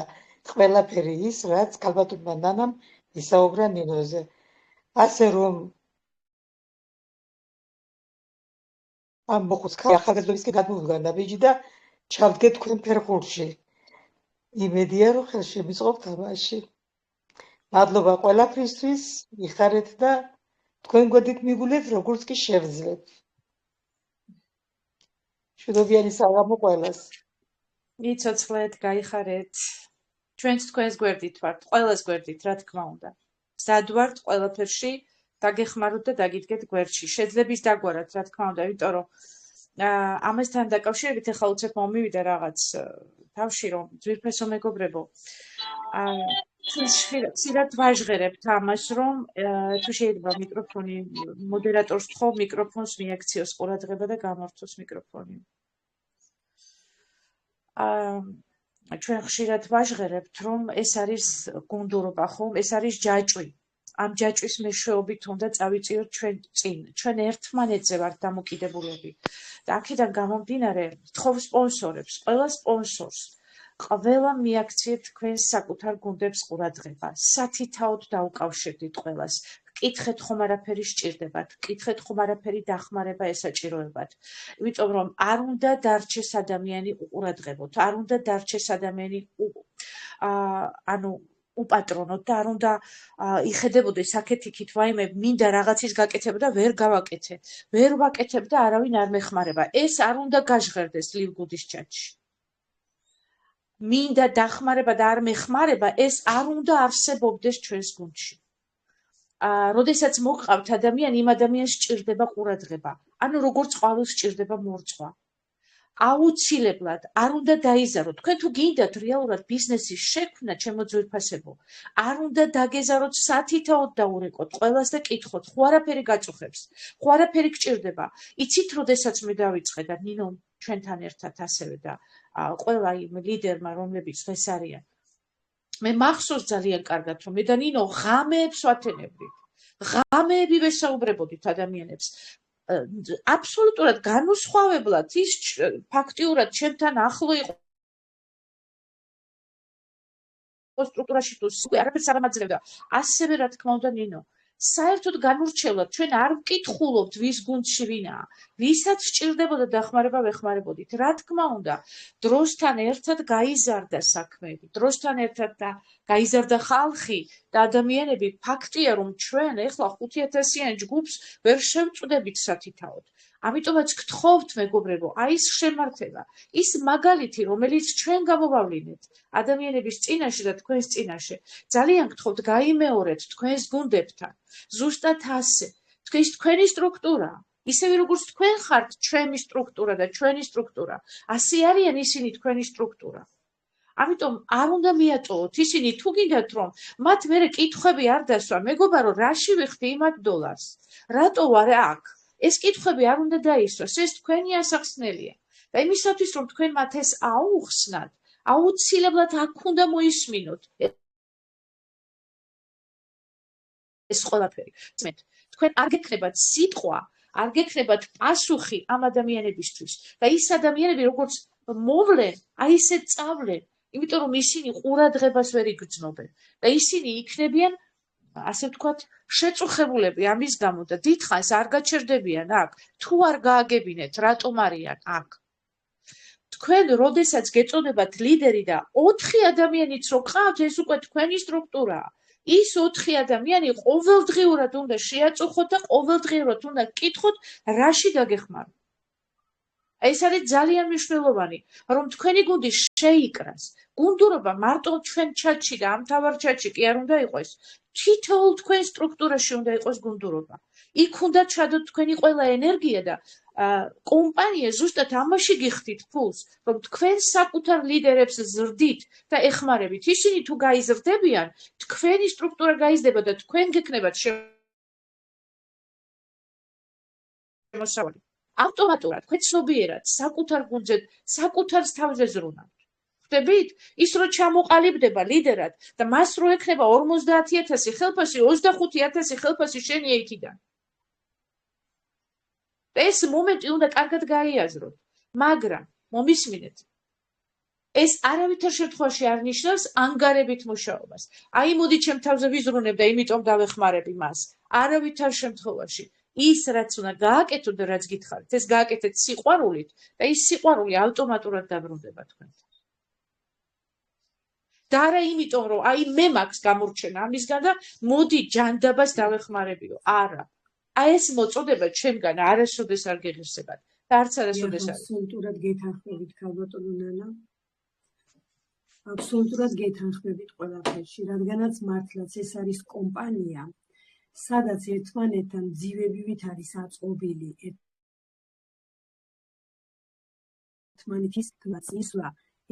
ყველაფერი ის, რაც ქალბატონმა ნანამ ისაუბრა ნინოზე. ასე რომ ამ მოხუცქა ახალგაზრდობისკენ გადმოვიდა ნაბიჯი და ჩავდგეთ თქვენ ფერხულში. იმედია, რომ ხელშემიწყობ თამაში. მადლობა ყველაფრისთვის, იხარეთ და თქვენ გვერდით მიგულეთ, როგორც კი შევძლებთ. მშვიდობიანი საღამო ყველას. იცოცხლეთ, გაიხარეთ. ჩვენც თქვენს გვერდით ვართ, ყველას გვერდით, რა თქმა უნდა. მზად ვართ ყველაფერში, დაგეხმაროთ და დაგიდგეთ გვერდში. შეძლებს დაგვარათ, რა თქმა უნდა, იმიტომ რომ ამასთან დაკავშირებით ახლა უცებ მომივიდა რაღაც თავში, რომ ძვირფასო მეგობრებო, ხშირად ვაჟღერებთ ამას, რომ თუ შეიძლება მიკროფონი მოდერატორს თხოვ მიკროფონს მიაქციოს ყურადღება და გამართოს მიკროფონი. ჩვენ ხშირად ვაჟღერებთ, რომ ეს არის გუნდურობა, ხომ? ეს არის ჯაჭვი. ამ ჯაჭვის მეშვეობით უნდა წავიწიოთ ჩვენ წინ. ჩვენ ერთმანეთზე ვართ დამოკიდებულები. და აქედან გამომდინარე, ვთხოვ სპონსორებს, ყველა სპონსორს, ყველა მიაქციეთ თქვენს საკუთარ გუნდებს ყურადღება. სათითაოდ დაუკავშირდით ყველას. კითხეთ ხომ არაფერი სჭირდებათ, კითხეთ ხომ არაფერი დახმარება ესაჭიროებათ. იმიტომ რომ არ უნდა დარჩეს ადამიანი უყურადღებოთ, არ უნდა დარჩეს ადამიანი უპატრონოთ და არ უნდა იხედებოდეს აქეთ-იქით ვაიმე მინდა რაღაცის გაკეთება და ვერ გავაკეთე. ვერ ვაკეთებ და არავინ არ მეხმარება. ეს არ უნდა გაჟღერდეს ლივგუდის ჩატში. მინდა დახმარება და არ მეხმარება, ეს არ უნდა არსებობდეს ჩვენს გუნდში. როდესაც მოყავთ ადამიანი, იმ ადამიანს სჭირდება ყურადღება. ანუ როგორც ყოველს სჭირდება მორწვა. აუცილებლად არ უნდა დაიზაროთ. თქვენ თუ გინდათ რეალურად ბიზნესის შექმნა, ჩემო ძვირფასებო, არ უნდა დაგეზაროთ სათითაოდ დაურეკოთ ყველას და კითხოთ, ხო არაფერი გაწუხებს, ხო არაფერი გჭირდება. იცით, როდესაც მე დავიწყე და ნინო ჩვენთან ერთად ასევე და ყველა იმ ლიდერმა, რომლებიც დღეს არიან. მე მახსოვს ძალიან კარგად, რომ მე და ნინო ღამეებს ვათენებდით. ღამეები ვესაუბრებოდით ადამიანებს. აბსოლუტურად განუსხვავებლად ის ფაქტიურად ჩემთან ახლო იყო სტრუქტურაში თუ არაფერს არ ამაძლევდა. ასევე რა თქმა უნდა ნინო, საერთოდ განურჩევლად ჩვენ არ ვკითხულობთ ვის გუნდში ვინაა, ვისაც სჭირდებოდა დახმარება ვეხმარებოდით. რა თქმა უნდა, დროსთან ერთად გაიზარდა საქმეები, დროსთან ერთად და გაიზარდა ხალხი და ადამიანები. ფაქტია, რომ ჩვენ ეხლა 5000-იან ჯგუფს ვერ შევწვდებით სათითაოდ. ამიტომაც გთხოვთ მეგობრებო, აი ეს შემართება, ის მაგალითი, რომელიც ჩვენ გამოვავლინეთ ადამიანების წინაშე და თქვენს წინაშე, ძალიან გთხოვთ გაიმეორეთ თქვენს გუნდებთან. ზუსტად ასე. ის თქვენი სტრუქტურა, ისევე როგორც თქვენ ხართ ჩვენი სტრუქტურა და ჩვენი სტრუქტურა, ასე არიან ისინი თქვენი სტრუქტურა. ამიტომ არ უნდა მიატოვოთ ისინი თუ გინდათ რომ მათ მერე კითხვები არ დასვა, მეგობარო, რაში ვიხდი იმათ დოლარს? რატო ვარ აქ? ეს კითხვები არ უნდა დაისვას, ეს თქვენი ასახსნელია. და იმისათვის რომ თქვენ მათ ეს აუხსნათ, აუცილებლად აქ უნდა მოისმინოთ ეს ყველაფერი. თქვენ არ გექნებათ სიტყვა, არ გექნებათ პასუხი ამ ადამიანებისთვის და ის ადამიანები როგორც მოვლენ, აი ესე წავლენ, იმიტომ რომ ისინი ყურადღებას ვერ იგრძნობენ და ისინი იქნებიან ასე ვთქვათ, შეწუხებულები ამის გამო და დიდხანს არ გაჩერდებიან აქ, თუ არ გააგებინეთ, რატომ არიან აქ. თქვენ, როდესაც გეწოდებათ ლიდერი და 4 ადამიანიც რო ყავთ, ეს უკვე თქვენი სტრუქტურაა. ის 4 ადამიანი ყოველდღიურად უნდა შეაწუხოთ და ყოველდღიურად უნდა გკითხოთ, რაში დაგეხმაროთ. ეს არის ძალიან მნიშვნელოვანი, რომ თქვენი გუნდი შეიკრას. გუნდურობა მარტო ჩვენ ჩატში და ამ თავარ ჩატში კი არ უნდა იყოს. თითოეულ თქვენ სტრუქტურაში უნდა იყოს გუნდურობა. იქ უნდა ჩადოთ თქვენი ყველა ენერგია და კომპანია ზუსტად ამაში გიხდით ფულს, რომ თქვენ საკუთარ ლიდერებს ზრდით და ეხმარებით. ისინი თუ გაიზრდებიან, თქვენი სტრუქტურა გაიზრდება და თქვენ გექნებათ შემოსავალი. ავტომატურად, თქვენ ცნობიერად, საკუთარ გუნდზე, საკუთარ თავზე ზრუნავთ. ხვდებით? ის რო ჩამოყალიბდება ლიდერად და მას რო ექნება 50000 ხელფასი, 25000 ხელფასი შენი ექიდან. ეს მომენტი უნდა კარგად გაიაზროთ, მაგრამ მომისმინეთ. ეს არავითარ შემთხვევაში არ ნიშნავს ანგარებით მუშაობას. აი მოდი ჩემ თავზე ვიზრუნებ და იმიტომ დავეხმარებ იმას. არავითარ შემთხვევაში. ის რაც უნდა გააკეთოთ და რაც გითხარით, ეს გააკეთეთ სიყვარულით და ის სიყვარული ავტომატურად დაბრუნდება თქვენთან. და არა იმიტომ, რომ აი მე მაქვს გამორჩენა ამისგან და მოდი ჯანდაბას დავეხმარებიო. არა. აი ეს მოწოდება ჩემგან არასოდეს არ გეღირსებათ და არც არასოდეს არ. აბსოლუტურად გეთანხმებით, ქალბატონო ნანა. აბსოლუტურად გეთანხმებით ყველაფერში, რადგანაც მართლაც ეს არის კომპანია, სადაც ერთმანეთთან ძივებივით არის აწყობილი ერთმანეთის გასწისვლა.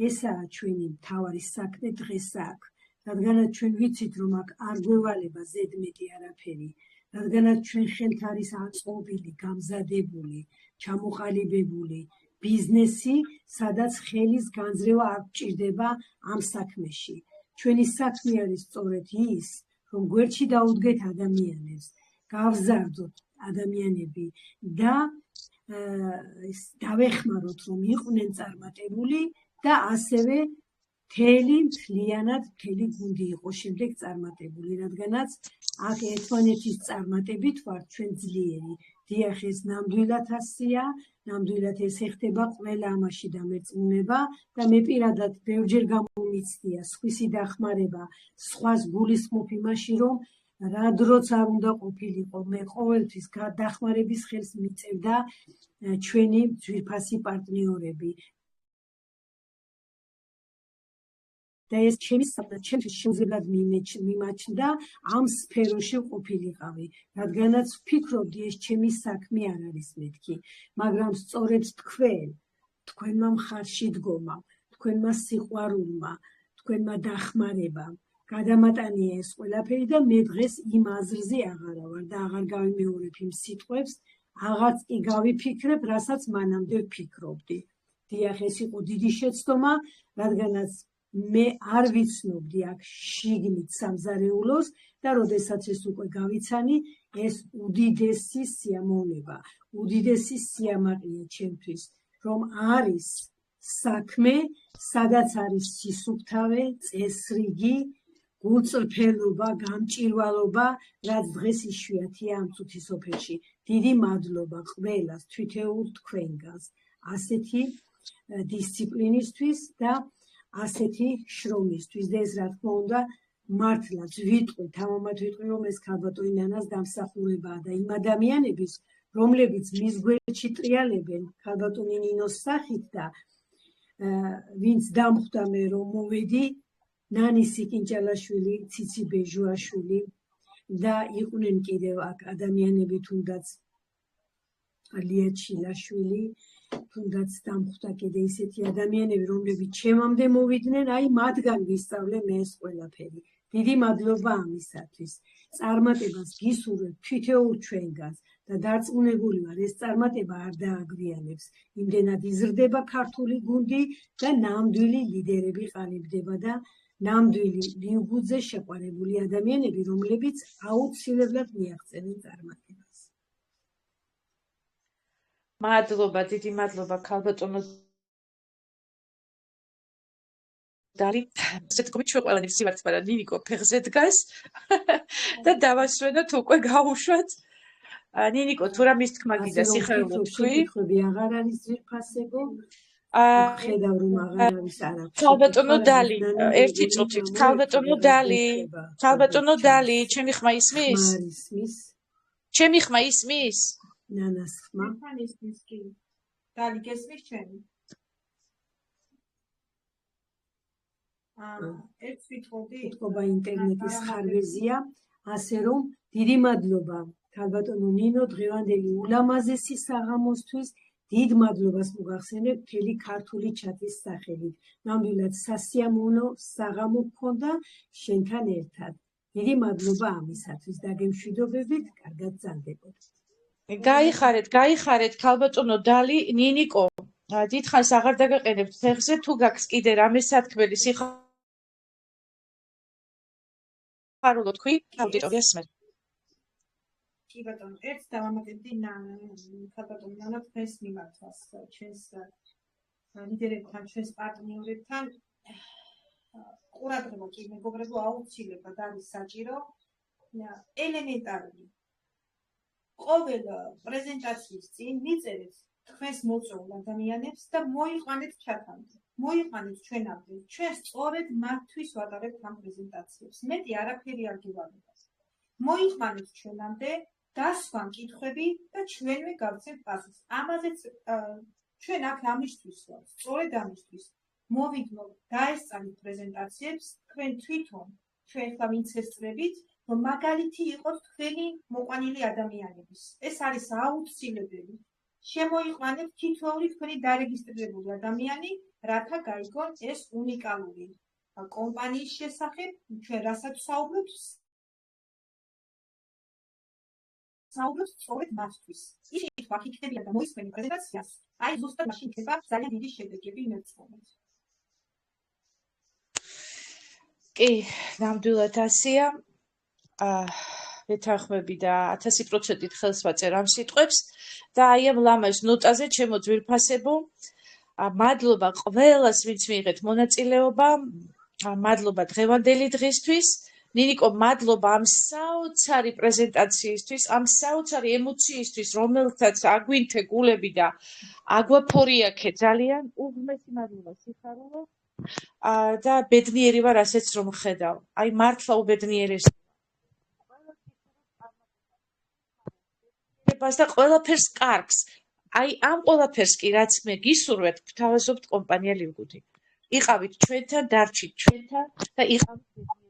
ესაა ჩვენი მთავარი საქმე დღეს აქ, რადგანაც ჩვენ ვიცით, რომ აქ არ გვევალება ზედმეტი არაფერი, რადგანაც ჩვენ ხელთ არის აწყობილი, გამზადებული, ჩამოყალიბებული ბიზნესი, სადაც ხელის განძრევა არ გჭირდება ამ საქმეში. ჩვენი საქმე არის სწორედ ის, რომ გვერდში დაუდგეთ ადამიანებს, გავზარდოთ ადამიანები და დავეხმაროთ, რომ იყვნენ წარმატებული და ასევე მთლიანად მთელი გუნდი იყო შემდეგ წარმატებული, რადგანაც აქ ერთმანეთის წარმატებით ვართ ჩვენ ძლიერი. დიახ, ეს ნამდვილად ასეა, ნამდვილად ეს ეხება ყველა ამაში დამერწმუნება და მე პირადად ბევრჯერ გამომიცდია სხვისი დახმარება, სხვას გულისხმობ იმაში, რომ რა დროც არ უნდა ყოფილიყო, მე ყოველთვის დახმარების ხელს მიწევდა ჩვენი ძვირფასი პარტნიორები. და ეს ჩემთვის შეუძლებლად მიმაჩნდა ამ სფეროში ყოფილიყავი, რადგანაც ვფიქრობდი ეს ჩემი საქმე არ არის მეთქი, მაგრამ სწორედ თქვენმა მხარში დგომამ, თქვენმა სიყვარულმა, თქვენმა დახმარებამ გადამატანია ეს ყველაფერი და მე დღეს იმ აზრზე აღარა ვარ და აღარ გავიმეორებ იმ სიტყვებს, აღარც კი გავიფიქრებ, რასაც მანამდე ვფიქრობდი. დიახ, ეს იყო დიდი შეცდომა, რადგანაც მე არ ვიცნობდი აქ შიგნით სამზარეულოს და როდესაც ეს უკვე გავიცანი, ეს უდიდესი სიამოვნება, უდიდესი სიამაყეა ჩემთვის, რომ არის საქმე, სადაც არის სისუფთავე, წესრიგი, გულწრფელობა, გამჭირვალობა, რაც დღეს იშვიათია ამ წუთის ოფერში. დიდი მადლობა ყველას თვითეულ თქვენგანს ასეთი დისციპლინისთვის და ასეთი შრომისთვის და ეს რა თქმა უნდა მართლაც ვიტყვით, ამომად ვიტყვი, რომ ეს ქალბატონი ნანას დამსახურებაა და იმ ადამიანების, რომლებიც მის გვერდში ტრიალებენ ქალბატონი ნინოს სახით და ვინც დამხვდა მე რომ მოვედი, ნანი სიკინჭალაშვილი, ციცი ბეჟუაშვილი და იყვნენ კიდევ აქ ადამიანები, თუნდაც ლია ჩილაშვილი, თუნდაც დამხვდა კიდე ისეთი ადამიანები, რომლებიც ჩემამდე მოვიდნენ, აი მათგან ვისწავლე მე ეს ყველაფერი. დიდი მადლობა ამისათვის. წარმატებას გისურვებ თითოეულ ჩვენგანს და დარწმუნებული ვარ, ეს წარმატება არ დააგვიანებს. იმდენად იზრდება ქართული გუნდი და ნამდვილი ლიდერები ყალიბდება და ნამდვილი მიუგუძე შეყვარებული ადამიანები, რომლებიც აუცილებლად მიაღწევენ წარმატებას. მადლობა, დიდი მადლობა ქალბატონო დალი. ზეთკომი ჩვენ ყველანი ვსივართ, მაგრამ ნინიკო ფეხზე დგას და დავასვენოთ უკვე გავუშვათ. ნინიკო, თუ რამის თქმა გინდა სიხარულო თქვი? შეკითხვები აღარ არის ძვირფასებო. ხედავ რომ აღარ არის არაფერი. ქალბატონო დალი, ერთი წუთით. ქალბატონო დალი, ჩემი ხმა ისმის? ისმის. ჩემი ხმა ისმის? ნანას ხმა. ისმის კი. დალი გესმის ჩემი? ერთ ვიტყოდი, ეთყობა ინტერნეტის ხარვეზია, ასე რომ დიდი მადლობა ქალბატონო ნინო დღევანდელი ულამაზესი საღამოსთვის. დიდ მადლობას მოგახსენებ მთელი ქართული ჩატის სახელით. ნამდვილად სასიამოვნო საღამო გქონდა შენთან ერთად. დიდი მადლობა ამისათვის. დაგემშვიდობებით, კარგად გრძანდებოდ. გაიხარეთ ქალბატონო დალი, ნინიკო. დიდხანს აღარ დაგაყენებთ ფეხზე, თუ გაქვს კიდე რამე სათქმელი სიხარულო თქვი, აუდიტორია სმენ. კი ბატონო, ერთ დავამატებდი ქალბატონო ნანა დღეს მიმართავს ჩვენს ლიდერებთან, ჩვენს პარტნიორებთან. ყურადღება კი მეგობრებო აუცილებლად არის საჭირო. ელემენტარული. ყოველ პრეზენტაციის წინ მიწერეთ თქვენს მოწვეულ ადამიანებს და მოიყვანეთ ჩათამდე. მოიყვანეთ ჩვენამდე. ჩვენ სწორედ მათთვის ვატარებთ ამ პრეზენტაციებს. მეტი არაფერი არ გივალებთ. მოიყვანეთ ჩვენამდე. დასვან კითხვები და ჩვენვე გავცემთ პასუხს. ამაზეც ჩვენ აქ ამისთვის ვართ, სწორედ ამისთვის. მოვიდმოთ დაესწრებით პრეზენტაციებს, თქვენ თვითონ ჩვენ ხა ვინც ესწრებით, რომ მაგალითი იყოს თქვენი მოყვანილი ადამიანების. ეს არის აუცილებელი. შემოიყვანეთ თითოეული თქვენი დარეგისტრირებული ადამიანი, რათა გაიგონ ეს უნიკალური კომპანიის შესახებ, ჩვენ რასაც საუბრობთ, საუბრობთ სწორედ მათთვის. ისინი თუ აქ იქნებიან და მოისმენენ პრეზენტაციას, აი ზუსტად მაშინ იქნება ძალიან დიდი შედეგები იმერწმუნეთ. კი, ნამდვილად ასეა. ვეთანხმები და 1000%-ით ხელს ვაწერ ამ სიტყვებს და აი ამ ლამაზ ნოტაზე ჩემო ძვირფასებო, მადლობა ყველას, ვინც მიიღეთ მონაწილეობა. მადლობა დღევანდელი დღისთვის ნინიკო, მადლობა ამ საოცარი პრეზენტაციისთვის, ამ საოცარი ემოციისთვის, რომელთაც აგვინთე გულები და აგვაფორიაქე ძალიან. უღმესი მადლობა სიხარულო. და ბედნიერი ვარ ასეც რომ ხედავ. აი მართლა უბედნიერესია. და ყველაფერს კარგს. აი ამ ყველაფერს კი რაც მე გისურვებთ, გთავაზობთ კომპანია ლივგუდი. იყავით ჩვენთან, დარჩით ჩვენთან და იყავით ბედნიერები.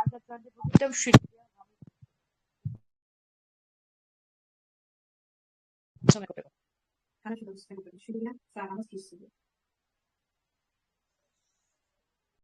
აგრძელებოდი და მშვიდობიან თანაშემწე მეგობრები, მშვიდობიან საღამოს გისურვებთ.